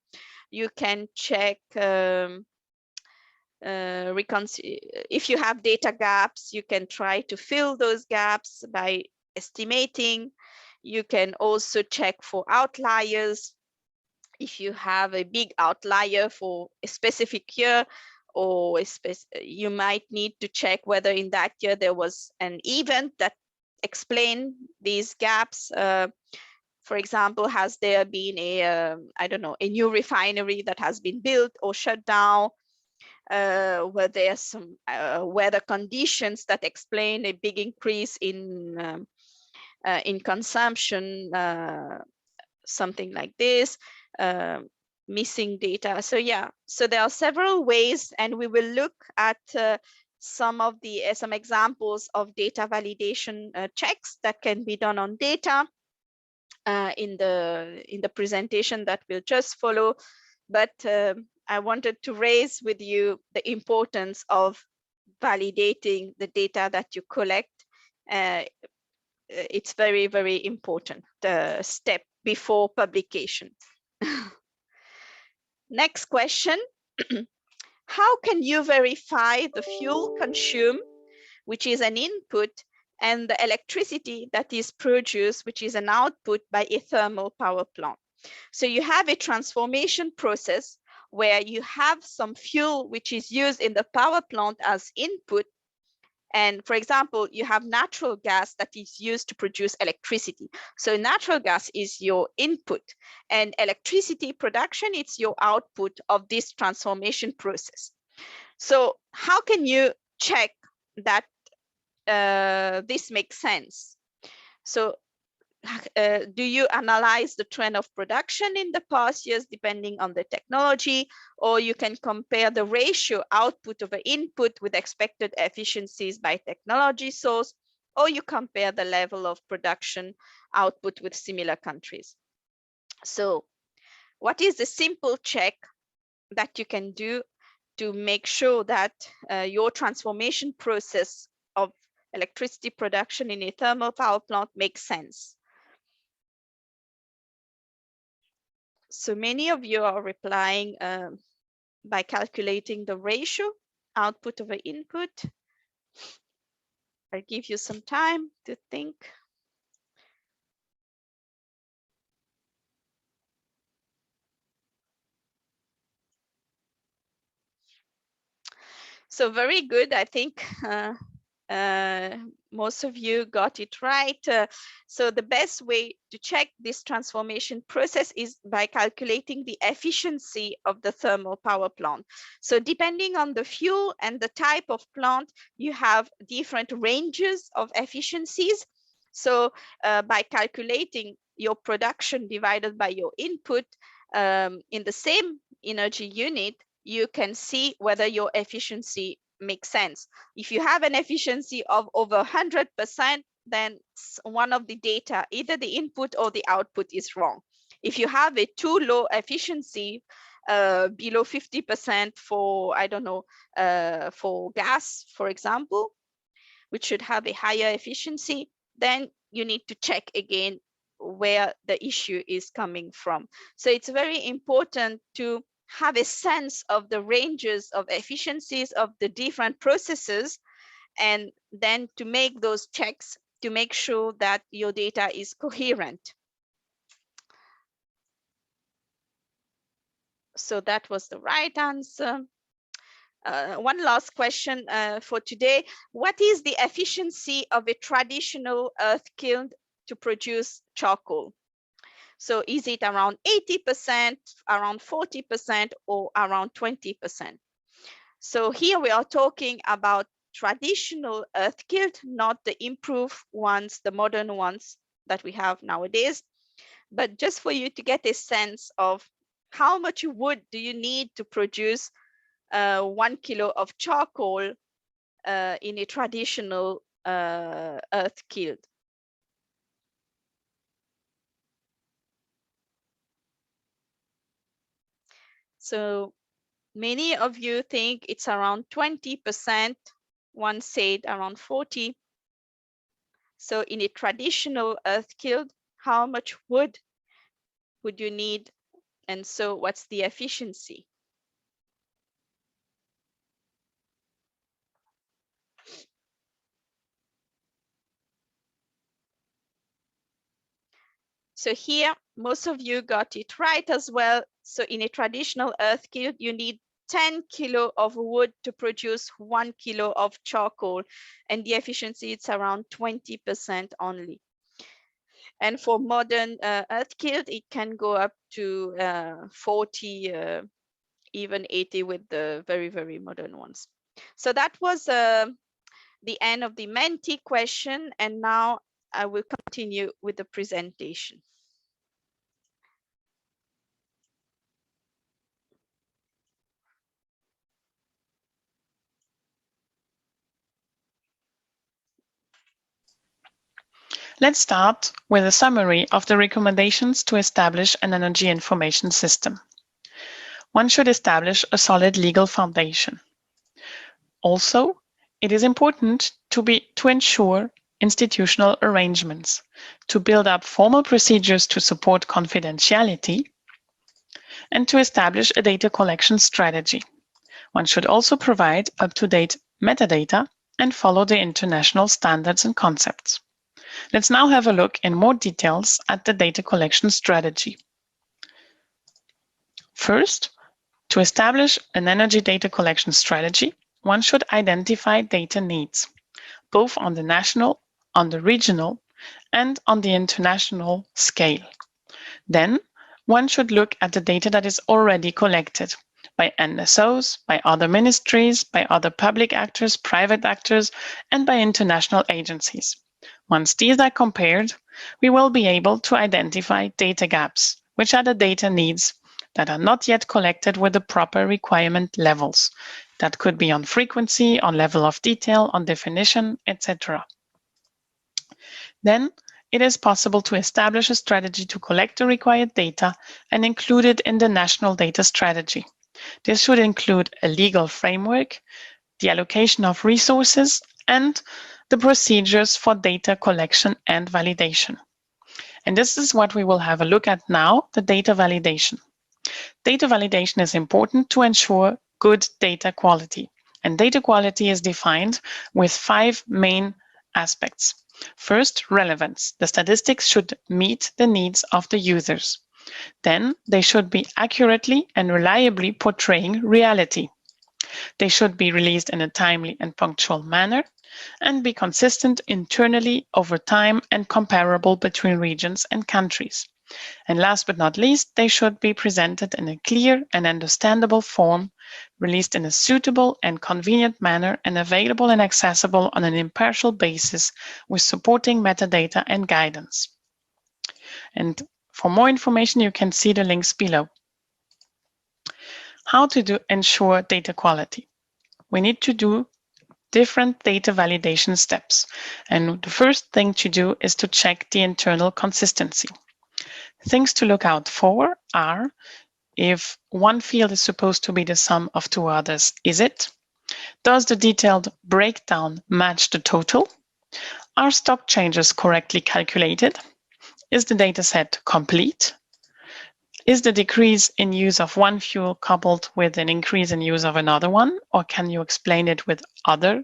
You can check if you have data gaps, you can try to fill those gaps by estimating. You can also check for outliers. If you have a big outlier for a specific year, or you might need to check whether in that year there was an event that explained these gaps. For example, has there been a new refinery that has been built or shut down? Were there some weather conditions that explain a big increase in consumption, something like this, missing data. So yeah, so there are several ways, and we will look at some examples of data validation checks that can be done on data in the presentation that will just follow. But I wanted to raise with you the importance of validating the data that you collect. It's very, very important step before publication. Next question. How can you verify the fuel consumed, which is an input, and the electricity that is produced, which is an output, by a thermal power plant? So you have a transformation process where you have some fuel which is used in the power plant as input. And for example, you have natural gas that is used to produce electricity. So natural gas is your input, and electricity production, it's your output of this transformation process. So how can you check that this makes sense? So do you analyze the trend of production in the past years depending on the technology, or you can compare the ratio output over input with expected efficiencies by technology source, or you compare the level of production output with similar countries? So what is the simple check that you can do to make sure that your transformation process of electricity production in a thermal power plant makes sense? So many of you are replying by calculating the ratio, output over input. I'll give you some time to think. So very good. I think most of you got it right. So the best way to check this transformation process is by calculating the efficiency of the thermal power plant. So depending on the fuel and the type of plant, you have different ranges of efficiencies. So by calculating your production divided by your input in the same energy unit, you can see whether your efficiency makes sense. If you have an efficiency of over 100%, then one of the data, either the input or the output, is wrong. If you have a too low efficiency, below 50% for, I don't know, for gas, for example, which should have a higher efficiency, then you need to check again where the issue is coming from. So it's very important to have a sense of the ranges of efficiencies of the different processes, and then to make those checks to make sure that your data is coherent. So that was the right answer. One last question for today. What is the efficiency of a traditional earth kiln to produce charcoal? So is it around 80%, around 40%, or around 20%? So here we are talking about traditional earth kiln, not the improved ones, the modern ones that we have nowadays. But just for you to get a sense of how much wood do you need to produce 1 kilo of charcoal in a traditional earth kiln. So many of you think it's around 20%. One said around 40. So in a traditional earth kiln, how much wood would you need? And so what's the efficiency? So here, most of you got it right as well. So in a traditional earth kiln, you need 10 kilo of wood to produce 1 kilo of charcoal, and the efficiency is around 20% only. And for modern earth kiln, it can go up to 40, even 80 with the very, very modern ones. So that was the end of the Menti question, and now I will continue with the presentation. Let's start with a summary of the recommendations to establish an energy information system. One should establish a solid legal foundation. Also, it is important to ensure institutional arrangements, to build up formal procedures to support confidentiality, and to establish a data collection strategy. One should also provide up-to-date metadata and follow the international standards and concepts. Let's now have a look in more details at the data collection strategy. First, to establish an energy data collection strategy, one should identify data needs, both on the national, on the regional, and on the international scale. Then, one should look at the data that is already collected by NSOs, by other ministries, by other public actors, private actors, and by international agencies. Once these are compared, we will be able to identify data gaps, which are the data needs that are not yet collected with the proper requirement levels. That could be on frequency, on level of detail, on definition, etc. Then it is possible to establish a strategy to collect the required data and include it in the national data strategy. This should include a legal framework, the allocation of resources, and the procedures for data collection and validation. And this is what we will have a look at now, the data validation. Data validation is important to ensure good data quality. And data quality is defined with 5 main aspects. First, relevance. The statistics should meet the needs of the users. Then, they should be accurately and reliably portraying reality. They should be released in a timely and punctual manner and be consistent internally over time and comparable between regions and countries. And last but not least, they should be presented in a clear and understandable form, released in a suitable and convenient manner, and available and accessible on an impartial basis with supporting metadata and guidance. And for more information, you can see the links below. How to ensure data quality? We need to do different data validation steps. And the first thing to do is to check the internal consistency. Things to look out for are if one field is supposed to be the sum of two others, is it? Does the detailed breakdown match the total? Are stock changes correctly calculated? Is the dataset complete? Is the decrease in use of one fuel coupled with an increase in use of another one, or can you explain it with other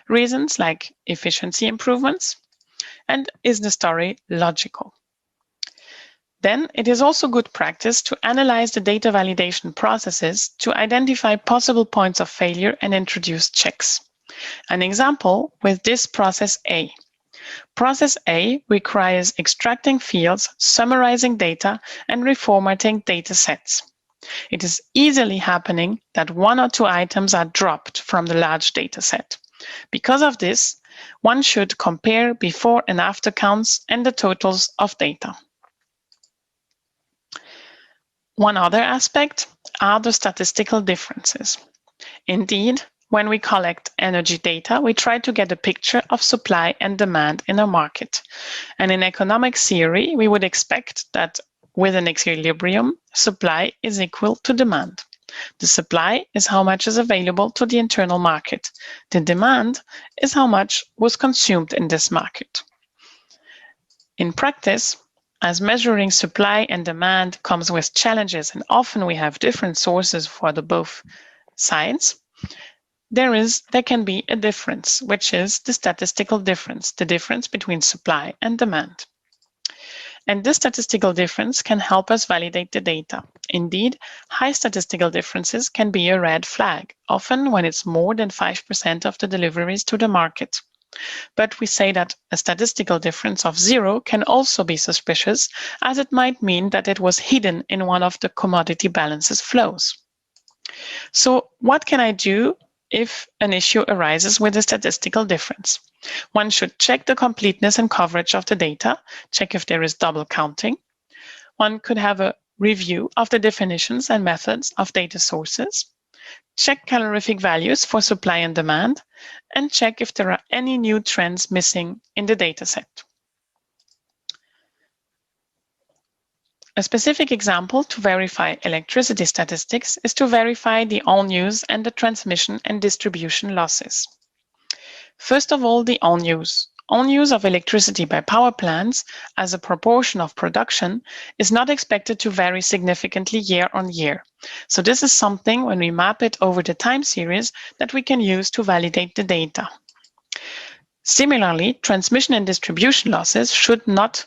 reasons like efficiency improvements? And is the story logical? Then it is also good practice to analyze the data validation processes to identify possible points of failure and introduce checks. An example with this process A. Process A requires extracting fields, summarizing data, and reformatting data sets. It is easily happening that one or two items are dropped from the large data set. Because of this, one should compare before and after counts and the totals of data. One other aspect are the statistical differences. Indeed, when we collect energy data, we try to get a picture of supply and demand in a market. And in economic theory, we would expect that with an equilibrium, supply is equal to demand. The supply is how much is available to the internal market. The demand is how much was consumed in this market. In practice, as measuring supply and demand comes with challenges, and often we have different sources for the both sides, there can be a difference, which is the statistical difference, the difference between supply and demand. And this statistical difference can help us validate the data. Indeed, high statistical differences can be a red flag, often when it's more than 5% of the deliveries to the market. But we say that a statistical difference of 0 can also be suspicious, as it might mean that it was hidden in one of the commodity balances flows. So what can I do if an issue arises with a statistical difference? One should check the completeness and coverage of the data, check if there is double counting. One could have a review of the definitions and methods of data sources, check calorific values for supply and demand, and check if there are any new trends missing in the dataset. A specific example to verify electricity statistics is to verify the on-use and the transmission and distribution losses. First of all, the on-use. On-use of electricity by power plants as a proportion of production is not expected to vary significantly year on year. So this is something, when we map it over the time series, that we can use to validate the data. Similarly, transmission and distribution losses should not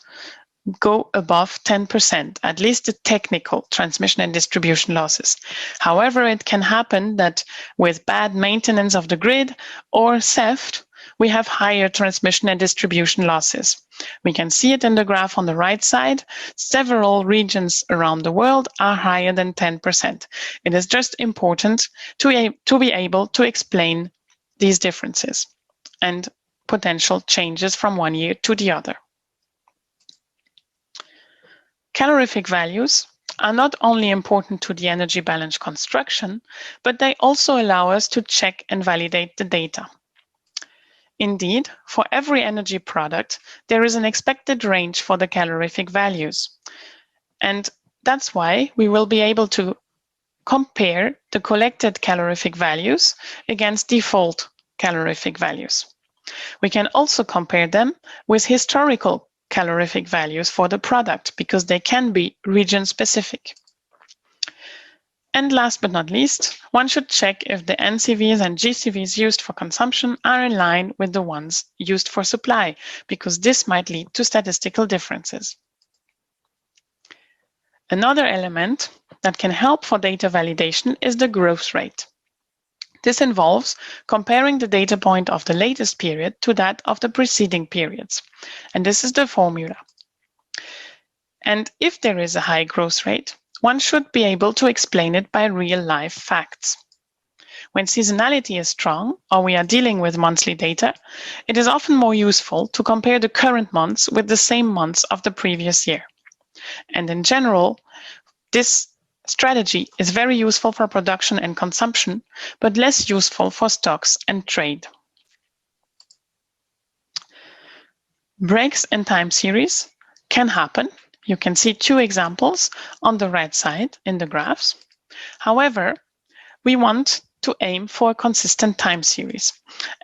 go above 10%, at least the technical transmission and distribution losses. However, it can happen that with bad maintenance of the grid or theft, we have higher transmission and distribution losses. We can see it in the graph on the right side. Several regions around the world are higher than 10%. It is just important to be able to explain these differences and potential changes from one year to the other. Calorific values are not only important to the energy balance construction, but they also allow us to check and validate the data. Indeed, for every energy product, there is an expected range for the calorific values. And that's why we will be able to compare the collected calorific values against default calorific values. We can also compare them with historical calorific values for the product, because they can be region-specific. And last but not least, one should check if the NCVs and GCVs used for consumption are in line with the ones used for supply, because this might lead to statistical differences. Another element that can help for data validation is the growth rate. This involves comparing the data point of the latest period to that of the preceding periods. And this is the formula. And if there is a high growth rate, one should be able to explain it by real-life facts. When seasonality is strong, or we are dealing with monthly data, it is often more useful to compare the current months with the same months of the previous year. And in general, this strategy is very useful for production and consumption, but less useful for stocks and trade. Breaks in time series can happen. You can see two examples on the right side in the graphs. However, we want to aim for a consistent time series.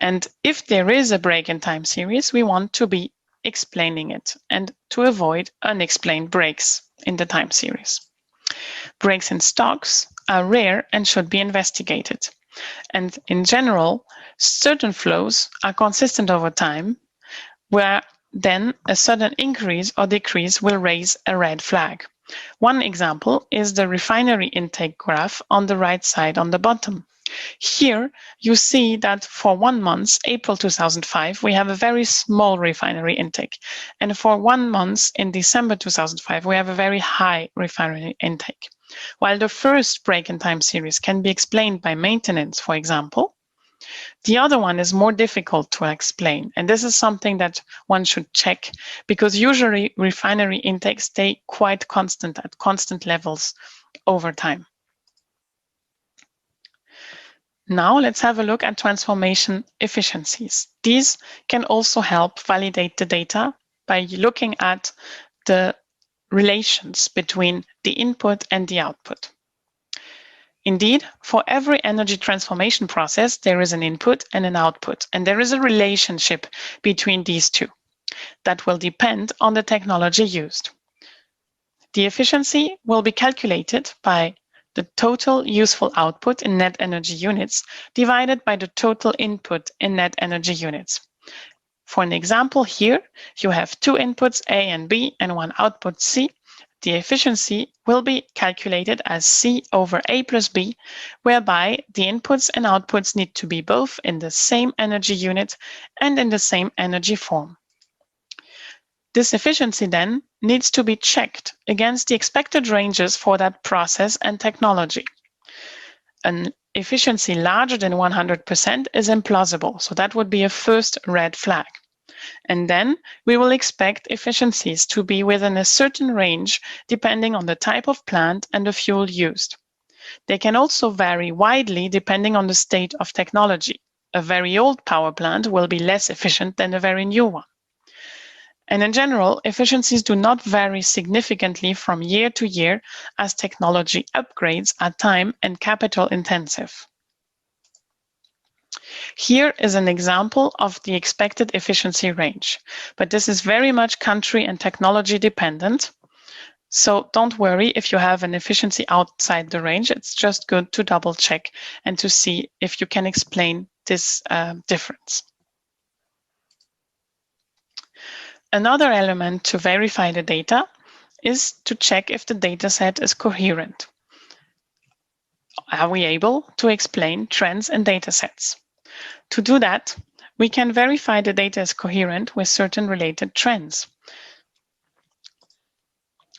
And if there is a break in time series, we want to be explaining it and to avoid unexplained breaks in the time series. Breaks in stocks are rare and should be investigated. And in general, certain flows are consistent over time, where then a sudden increase or decrease will raise a red flag. One example is the refinery intake graph on the right side on the bottom. Here you see that for 1 month, April 2005, we have a very small refinery intake. And for 1 month in December 2005, we have a very high refinery intake. While the first break in time series can be explained by maintenance, for example, the other one is more difficult to explain. And this is something that one should check, because usually refinery intakes stay quite constant at constant levels over time. Now let's have a look at transformation efficiencies. These can also help validate the data by looking at the relations between the input and the output. Indeed, for every energy transformation process, there is an input and an output, and there is a relationship between these two that will depend on the technology used. The efficiency will be calculated by the total useful output in net energy units divided by the total input in net energy units. For an example here, you have 2 inputs A and B and 1 output C. The efficiency will be calculated as C over A plus B, whereby the inputs and outputs need to be both in the same energy unit and in the same energy form. This efficiency then needs to be checked against the expected ranges for that process and technology. An efficiency larger than 100% is implausible, so that would be a first red flag. And then we will expect efficiencies to be within a certain range depending on the type of plant and the fuel used. They can also vary widely depending on the state of technology. A very old power plant will be less efficient than a very new one. And in general, efficiencies do not vary significantly from year to year as technology upgrades are time and capital intensive. Here is an example of the expected efficiency range, but this is very much country and technology dependent. So don't worry if you have an efficiency outside the range. It's just good to double check and to see if you can explain this difference. Another element to verify the data is to check if the data set is coherent. Are we able to explain trends in data sets? To do that, we can verify the data is coherent with certain related trends.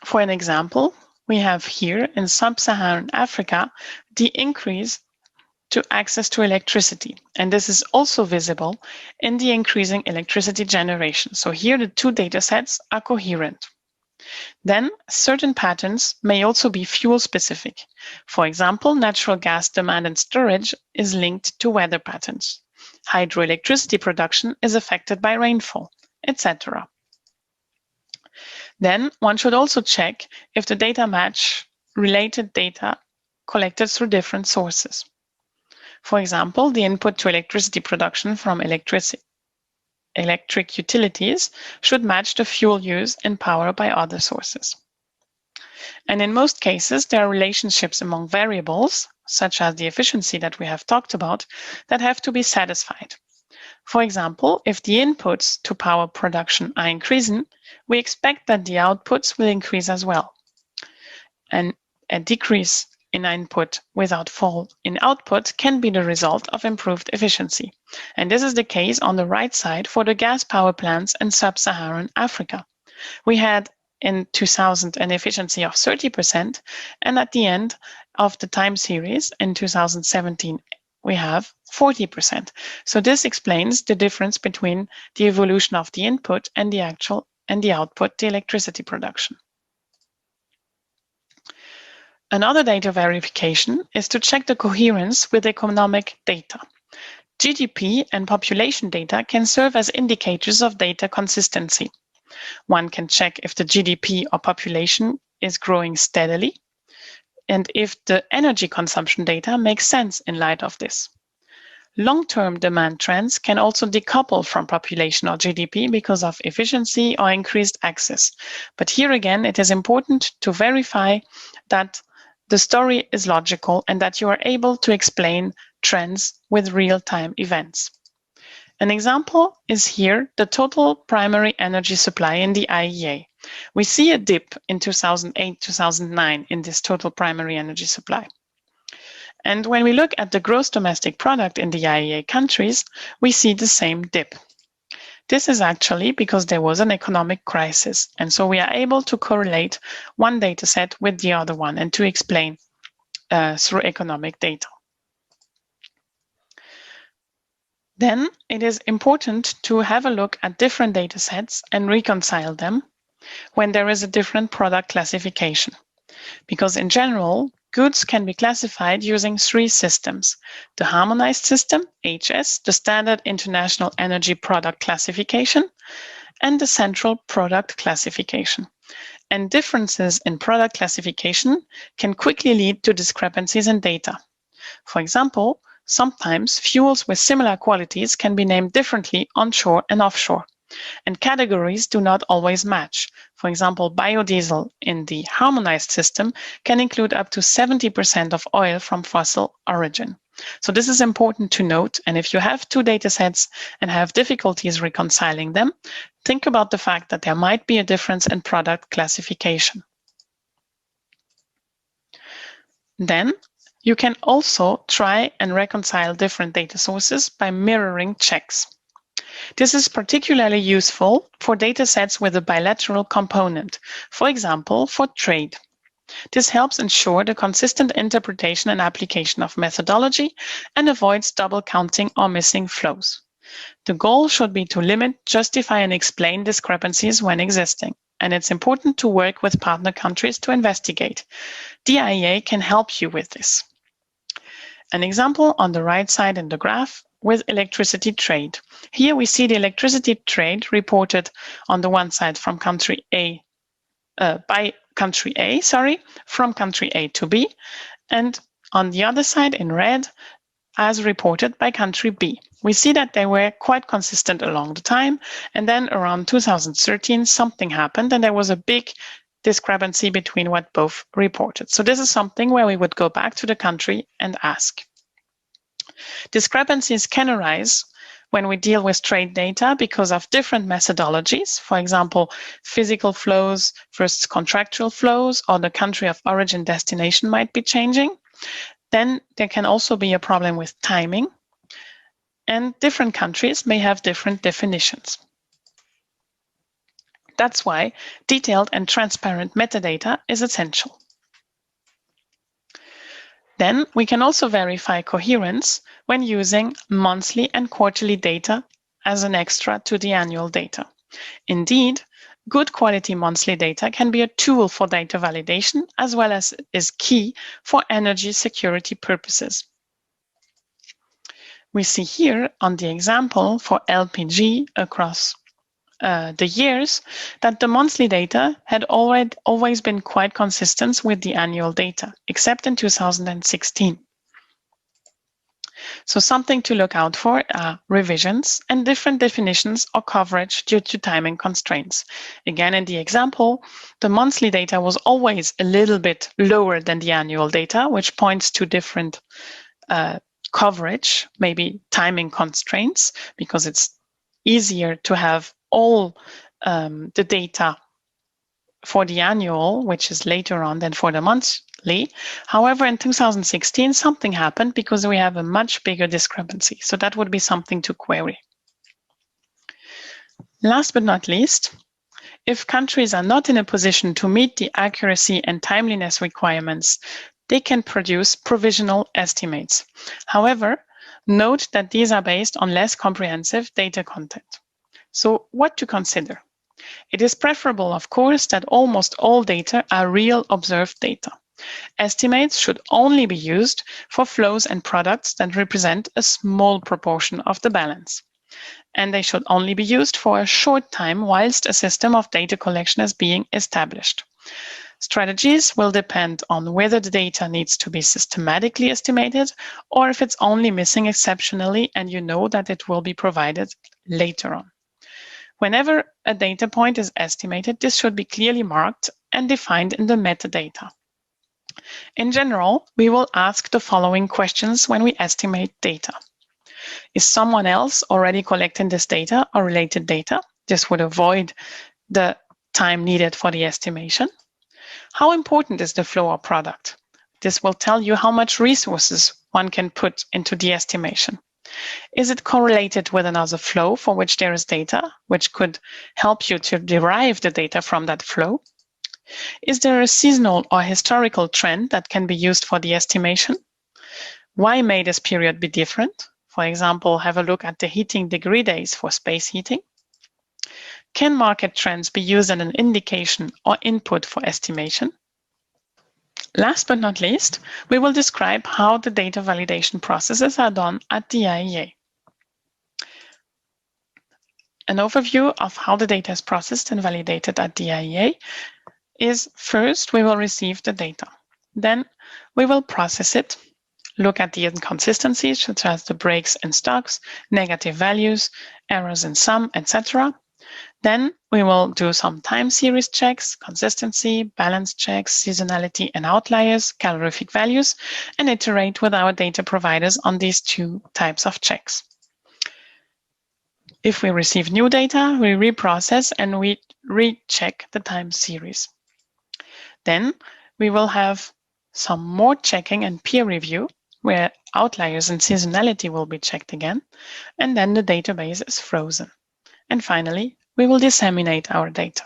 For an example, we have here in Sub-Saharan Africa the increase to access to electricity. And this is also visible in the increasing electricity generation. So here the two data sets are coherent. Then certain patterns may also be fuel specific. For example, natural gas demand and storage is linked to weather patterns. Hydroelectricity production is affected by rainfall, etc. Then one should also check if the data match related data collected through different sources. For example, the input to electricity production from electric utilities should match the fuel use in power by other sources. And in most cases, there are relationships among variables, such as the efficiency that we have talked about, that have to be satisfied. For example, if the inputs to power production are increasing, we expect that the outputs will increase as well. And a decrease in input without fall in output can be the result of improved efficiency. And this is the case on the right side for the gas power plants in Sub-Saharan Africa. We had in 2000 an efficiency of 30%, and at the end of the time series in 2017, we have 40%. So this explains the difference between the evolution of the input and the output, the electricity production. Another data verification is to check the coherence with economic data. GDP and population data can serve as indicators of data consistency. One can check if the GDP or population is growing steadily, and if the energy consumption data makes sense in light of this. Long-term demand trends can also decouple from population or GDP because of efficiency or increased access. But here again, it is important to verify that the story is logical and that you are able to explain trends with real-time events. An example is here the total primary energy supply in the IEA. We see a dip in 2008-2009 in this total primary energy supply. And when we look at the gross domestic product in the IEA countries, we see the same dip. This is actually because there was an economic crisis, and so we are able to correlate one data set with the other one and to explain through economic data. Then it is important to have a look at different data sets and reconcile them when there is a different product classification. Because in general, goods can be classified using three systems: the harmonized system, HS, the standard international energy product classification, and the central product classification. And differences in product classification can quickly lead to discrepancies in data. For example, sometimes fuels with similar qualities can be named differently onshore and offshore, and categories do not always match. For example, biodiesel in the harmonized system can include up to 70% of oil from fossil origin. So this is important to note, and if you have two data sets and have difficulties reconciling them, think about the fact that there might be a difference in product classification. Then, you can also try and reconcile different data sources by mirroring checks. This is particularly useful for data sets with a bilateral component, for example, for trade. This helps ensure the consistent interpretation and application of methodology and avoids double counting or missing flows. The goal should be to limit, justify, and explain discrepancies when existing, and it's important to work with partner countries to investigate. The IEA can help you with this. An example on the right side in the graph with electricity trade. Here we see the electricity trade reported on the one side from country A, from country A to B, and on the other side in red, as reported by country B. We see that they were quite consistent along the time, and then around 2013 something happened and there was a big discrepancy between what both reported. So this is something where we would go back to the country and ask. Discrepancies can arise when we deal with trade data because of different methodologies, for example, physical flows versus contractual flows, or the country of origin destination might be changing. Then there can also be a problem with timing, and different countries may have different definitions. That's why detailed and transparent metadata is essential. Then we can also verify coherence when using monthly and quarterly data as an extra to the annual data. Indeed, good quality monthly data can be a tool for data validation as well as is key for energy security purposes. We see here on the example for LPG across the years that the monthly data had always been quite consistent with the annual data, except in 2016. So something to look out for are revisions and different definitions or coverage due to timing constraints. Again, in the example, the monthly data was always a little bit lower than the annual data, which points to different coverage, maybe timing constraints, because it's easier to have all the data for the annual, which is later on than for the monthly. However, in 2016, something happened because we have a much bigger discrepancy. So that would be something to query. Last but not least, if countries are not in a position to meet the accuracy and timeliness requirements, they can produce provisional estimates. However, note that these are based on less comprehensive data content. So what to consider? It is preferable, of course, that almost all data are real observed data. Estimates should only be used for flows and products that represent a small proportion of the balance. And they should only be used for a short time whilst a system of data collection is being established. Strategies will depend on whether the data needs to be systematically estimated or if it's only missing exceptionally and you know that it will be provided later on. Whenever a data point is estimated, this should be clearly marked and defined in the metadata. In general, we will ask the following questions when we estimate data. Is someone else already collecting this data or related data? This would avoid the time needed for the estimation. How important is the flow or product? This will tell you how much resources one can put into the estimation. Is it correlated with another flow for which there is data, which could help you to derive the data from that flow? Is there a seasonal or historical trend that can be used for the estimation? Why may this period be different? For example, have a look at the heating degree days for space heating. Can market trends be used as an indication or input for estimation? Last but not least, we will describe how the data validation processes are done at the IEA. An overview of how the data is processed and validated at the IEA is first, we will receive the data. Then we will process it, look at the inconsistencies such as the breaks in stocks, negative values, errors in sum, etc. Then we will do some time series checks, consistency, balance checks, seasonality and outliers, calorific values, and iterate with our data providers on these two types of checks. If we receive new data, we reprocess and we recheck the time series. Then we will have some more checking and peer review, where outliers and seasonality will be checked again, and then the database is frozen. And finally, we will disseminate our data.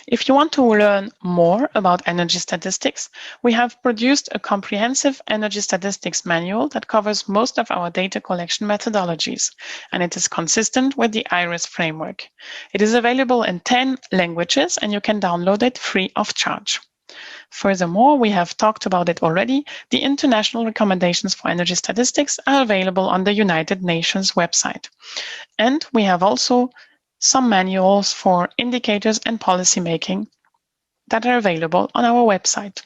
If you want to learn more about energy statistics, we have produced a comprehensive energy statistics manual that covers most of our data collection methodologies, and it is consistent with the IRIS framework. It is available in 10 languages, and you can download it free of charge. Furthermore, we have talked about it already, the international recommendations for energy statistics are available on the United Nations website. And we have also some manuals for indicators and policy making that are available on our website.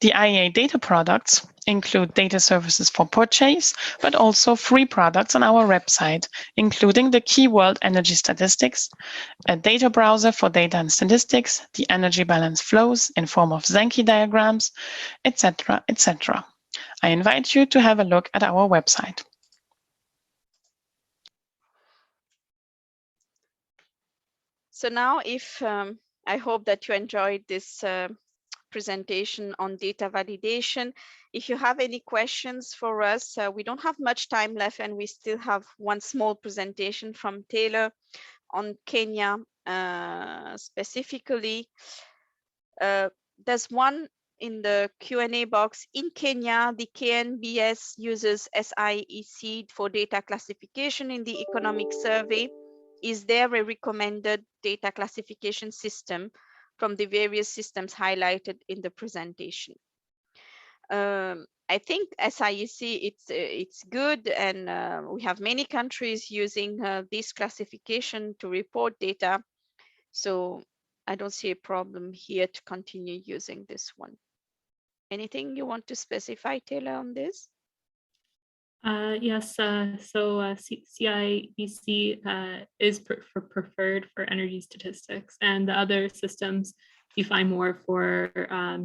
The IEA data products include data services for purchase, but also free products on our website, including the keyword energy statistics, a data browser for data and statistics, the energy balance flows in form of Sankey diagrams, etc., etc. I invite you to have a look at our website. So now I hope that you enjoyed this presentation on data validation. If you have any questions for us, we don't have much time left and we still have one small presentation from Taylor on Kenya specifically. There's one in the Q&A box. In Kenya, the KNBS uses SIEC for data classification in the economic survey. Is there a recommended data classification system from the various systems highlighted in the presentation? I think SIEC, it's good, and we have many countries using this classification to report data. So I don't see a problem here to continue using this one. Anything you want to specify, Taylor, on this? Yes, CIBC is preferred for energy statistics, and the other systems you find more for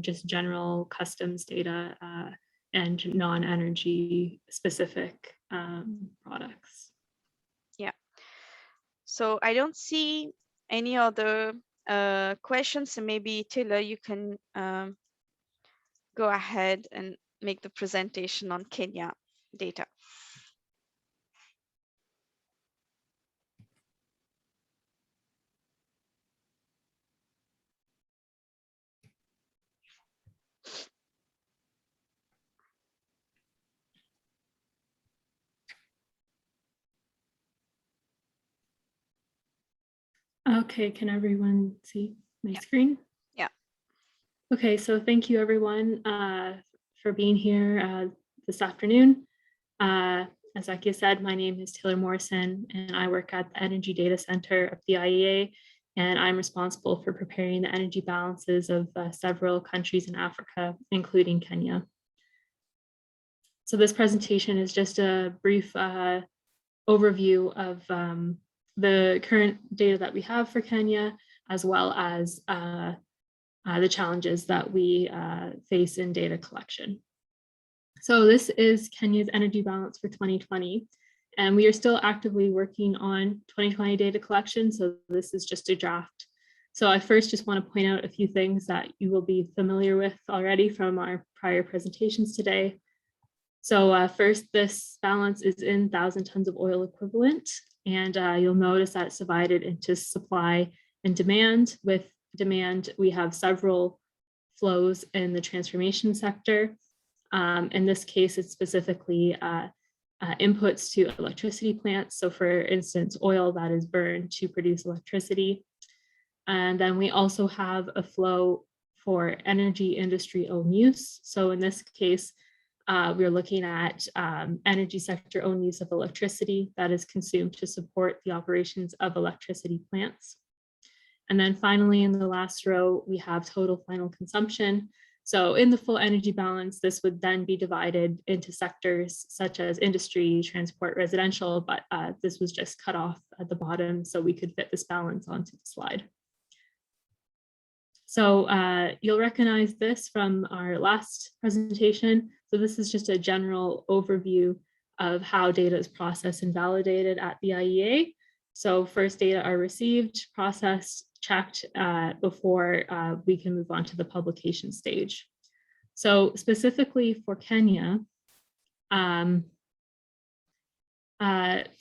just general customs data and non-energy specific products. Yeah. So I don't see any other questions. So maybe Taylor, you can go ahead and make the presentation on Kenya data. Okay, can everyone see my screen? Yeah. Okay, so thank you everyone for being here this afternoon. As Zakia said, my name is Taylor Morrison, and I work at the Energy Data Center of the IEA, and I'm responsible for preparing the energy balances of several countries in Africa, including Kenya. So this presentation is just a brief overview of the current data that we have for Kenya, as well as the challenges that we face in data collection. So this is Kenya's energy balance for 2020, and we are still actively working on 2020 data collection, so this is just a draft. So I first just want to point out a few things that you will be familiar with already from our prior presentations today. So first, this balance is in 1,000 tons of oil equivalent, and you'll notice that it's divided into supply and demand. With demand, we have several flows in the transformation sector. In this case, it's specifically inputs to electricity plants. So for instance, oil that is burned to produce electricity. And then we also have a flow for energy industry own use. So in this case, we're looking at energy sector own use of electricity that is consumed to support the operations of electricity plants. And then finally, in the last row, we have total final consumption. So in the full energy balance, this would then be divided into sectors such as industry, transport, residential, but this was just cut off at the bottom so we could fit this balance onto the slide. So you'll recognize this from our last presentation. So this is just a general overview of how data is processed and validated at the IEA. So first, data are received, processed, checked before we can move on to the publication stage. So specifically for Kenya,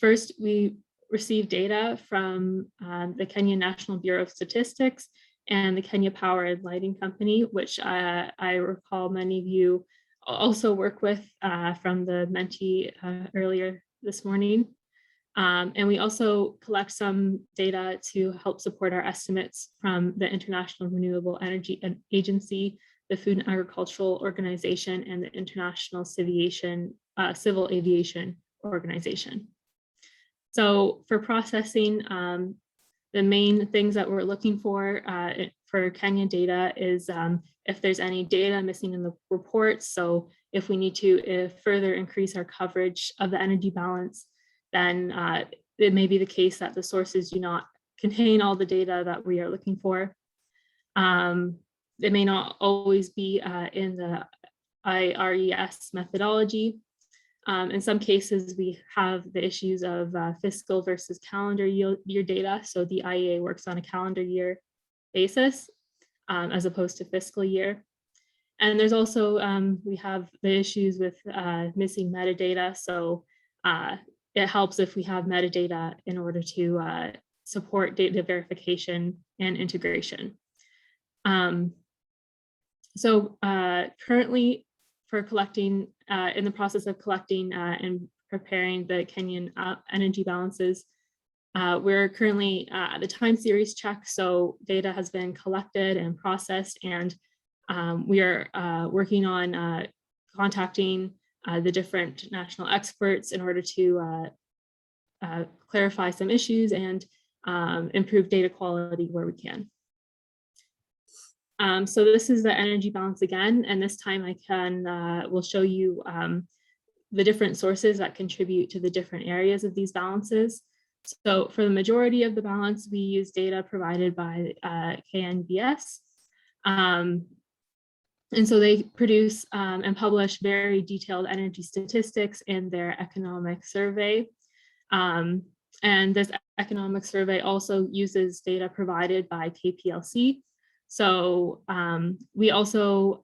first we received data from the Kenya National Bureau of Statistics and the Kenya Power and Lighting Company, which I recall many of you also work with from the Menti earlier this morning. And we also collect some data to help support our estimates from the International Renewable Energy Agency, the Food and Agricultural Organization, and the International Civil Aviation Organization. So for processing, the main things that we're looking for Kenyan data is if there's any data missing in the reports. So if we need to further increase our coverage of the energy balance, then it may be the case that the sources do not contain all the data that we are looking for. It may not always be in the IRES methodology. In some cases, we have the issues of fiscal versus calendar year data. So the IEA works on a calendar year basis as opposed to fiscal year. And there's also, we have the issues with missing metadata. So it helps if we have metadata in order to support data verification and integration. So currently for collecting, in the process of collecting and preparing the Kenyan energy balances, we're currently at the time series check. So data has been collected and processed, and we are working on contacting the different national experts in order to clarify some issues and improve data quality where we can. So this is the energy balance again, and this time I will show you the different sources that contribute to the different areas of these balances. So for the majority of the balance, we use data provided by KNBS. And so they produce and publish very detailed energy statistics in their economic survey. And this economic survey also uses data provided by KPLC. So we also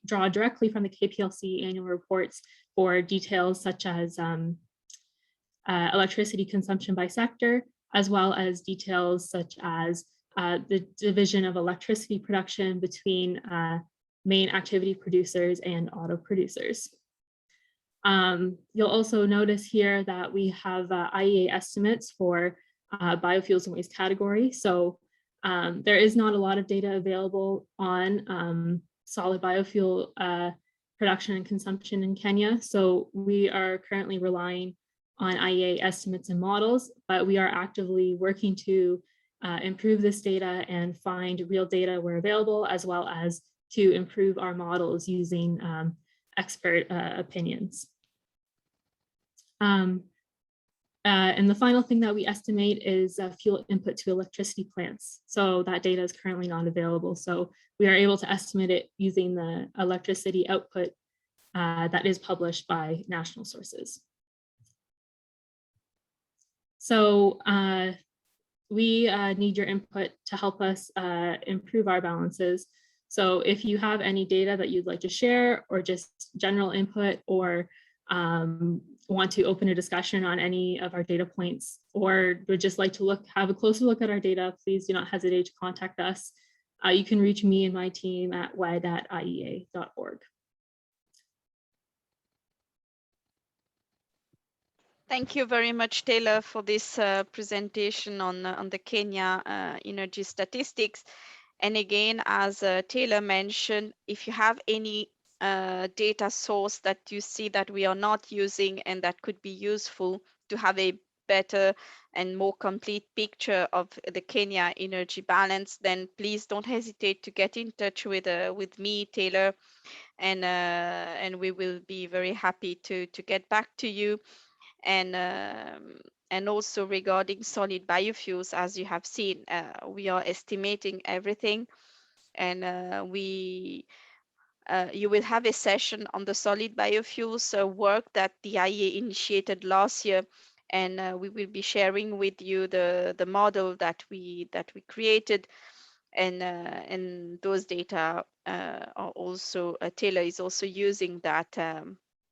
draw directly from the KPLC annual reports for details such as electricity consumption by sector, as well as details such as the division of electricity production between main activity producers and auto producers. You'll also notice here that we have IEA estimates for biofuels and waste category. So there is not a lot of data available on solid biofuel production and consumption in Kenya. So we are currently relying on IEA estimates and models, but we are actively working to improve this data and find real data where available, as well as to improve our models using expert opinions. And the final thing that we estimate is fuel input to electricity plants. So that data is currently not available. So we are able to estimate it using the electricity output that is published by national sources. So we need your input to help us improve our balances. So if you have any data that you'd like to share, or just general input, or want to open a discussion on any of our data points, or would just like to have a closer look at our data, please do not hesitate to contact us. You can reach me and my team at wed@iea.org. Thank you very much, Taylor, for this presentation on the Kenya energy statistics. And again, as Taylor mentioned, if you have any data source that you see that we are not using and that could be useful to have a better and more complete picture of the Kenya energy balance, then please don't hesitate to get in touch with me, Taylor, and we will be very happy to get back to you. And also regarding solid biofuels, as you have seen, we are estimating everything, and you will have a session on the solid biofuels work that the IEA initiated last year, and we will be sharing with you the model that we created, and those data are also Taylor is also using that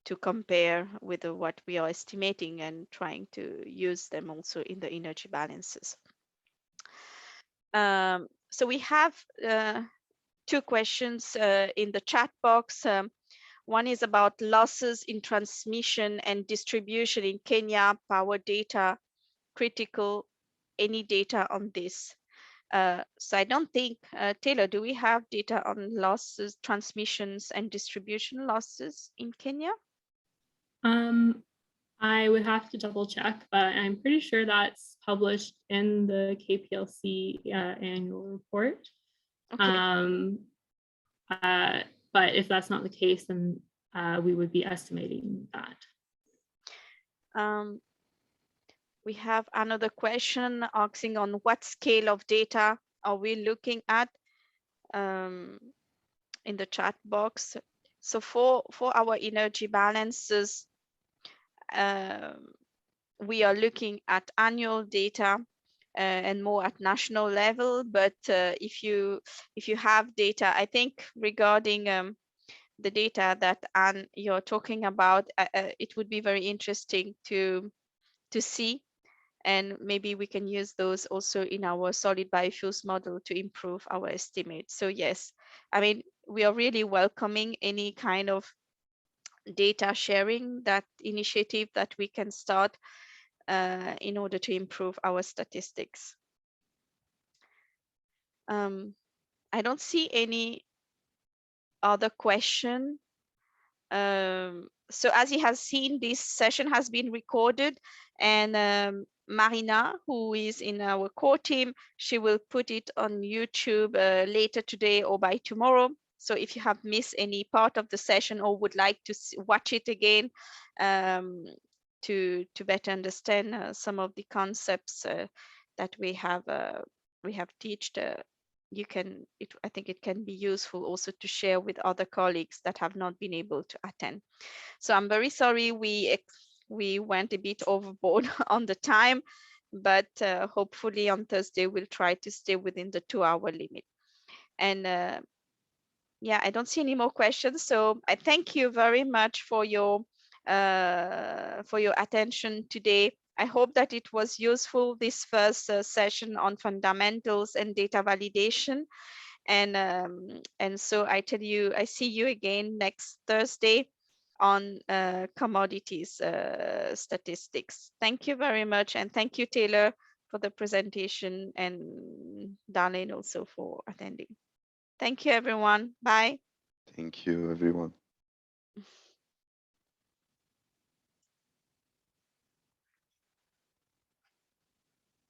to compare with what we are estimating and trying to use them also in the energy balances. So we have two questions in the chat box. One is about losses in transmission and distribution in Kenya, power data, critical, any data on this? So I don't think, Taylor, do we have data on losses, transmissions and distribution losses in Kenya? I would have to double check, but I'm pretty sure that's published in the KPLC annual report. Okay. But if that's not the case, then we would be estimating that. We have another question asking on what scale of data are we looking at in the chat box. So for our energy balances, we are looking at annual data and more at national level. But if you have data, I think regarding the data that Anne you're talking about, it would be very interesting to see, and maybe we can use those also in our solid biofuels model to improve our estimates. So yes, I mean, we are really welcoming any kind of data sharing, that initiative that we can start in order to improve our statistics. I don't see any other question. So as you have seen, this session has been recorded, and Marina, who is in our core team, she will put it on YouTube later today or by tomorrow. So if you have missed any part of the session or would like to watch it again to better understand some of the concepts that we have taught, you can. I think it can be useful also to share with other colleagues that have not been able to attend. So I'm very sorry we went a bit overboard on the time, but hopefully on Thursday we'll try to stay within the 2-hour limit. And yeah, I don't see any more questions. So I thank you very much for your attention today. I hope that it was useful, this first session on fundamentals and data validation. And so I see you again next Thursday on commodities statistics. Thank you very much. And thank you, Taylor, for the presentation, and Darlene also for attending. Thank you, everyone. Bye. Thank you, everyone.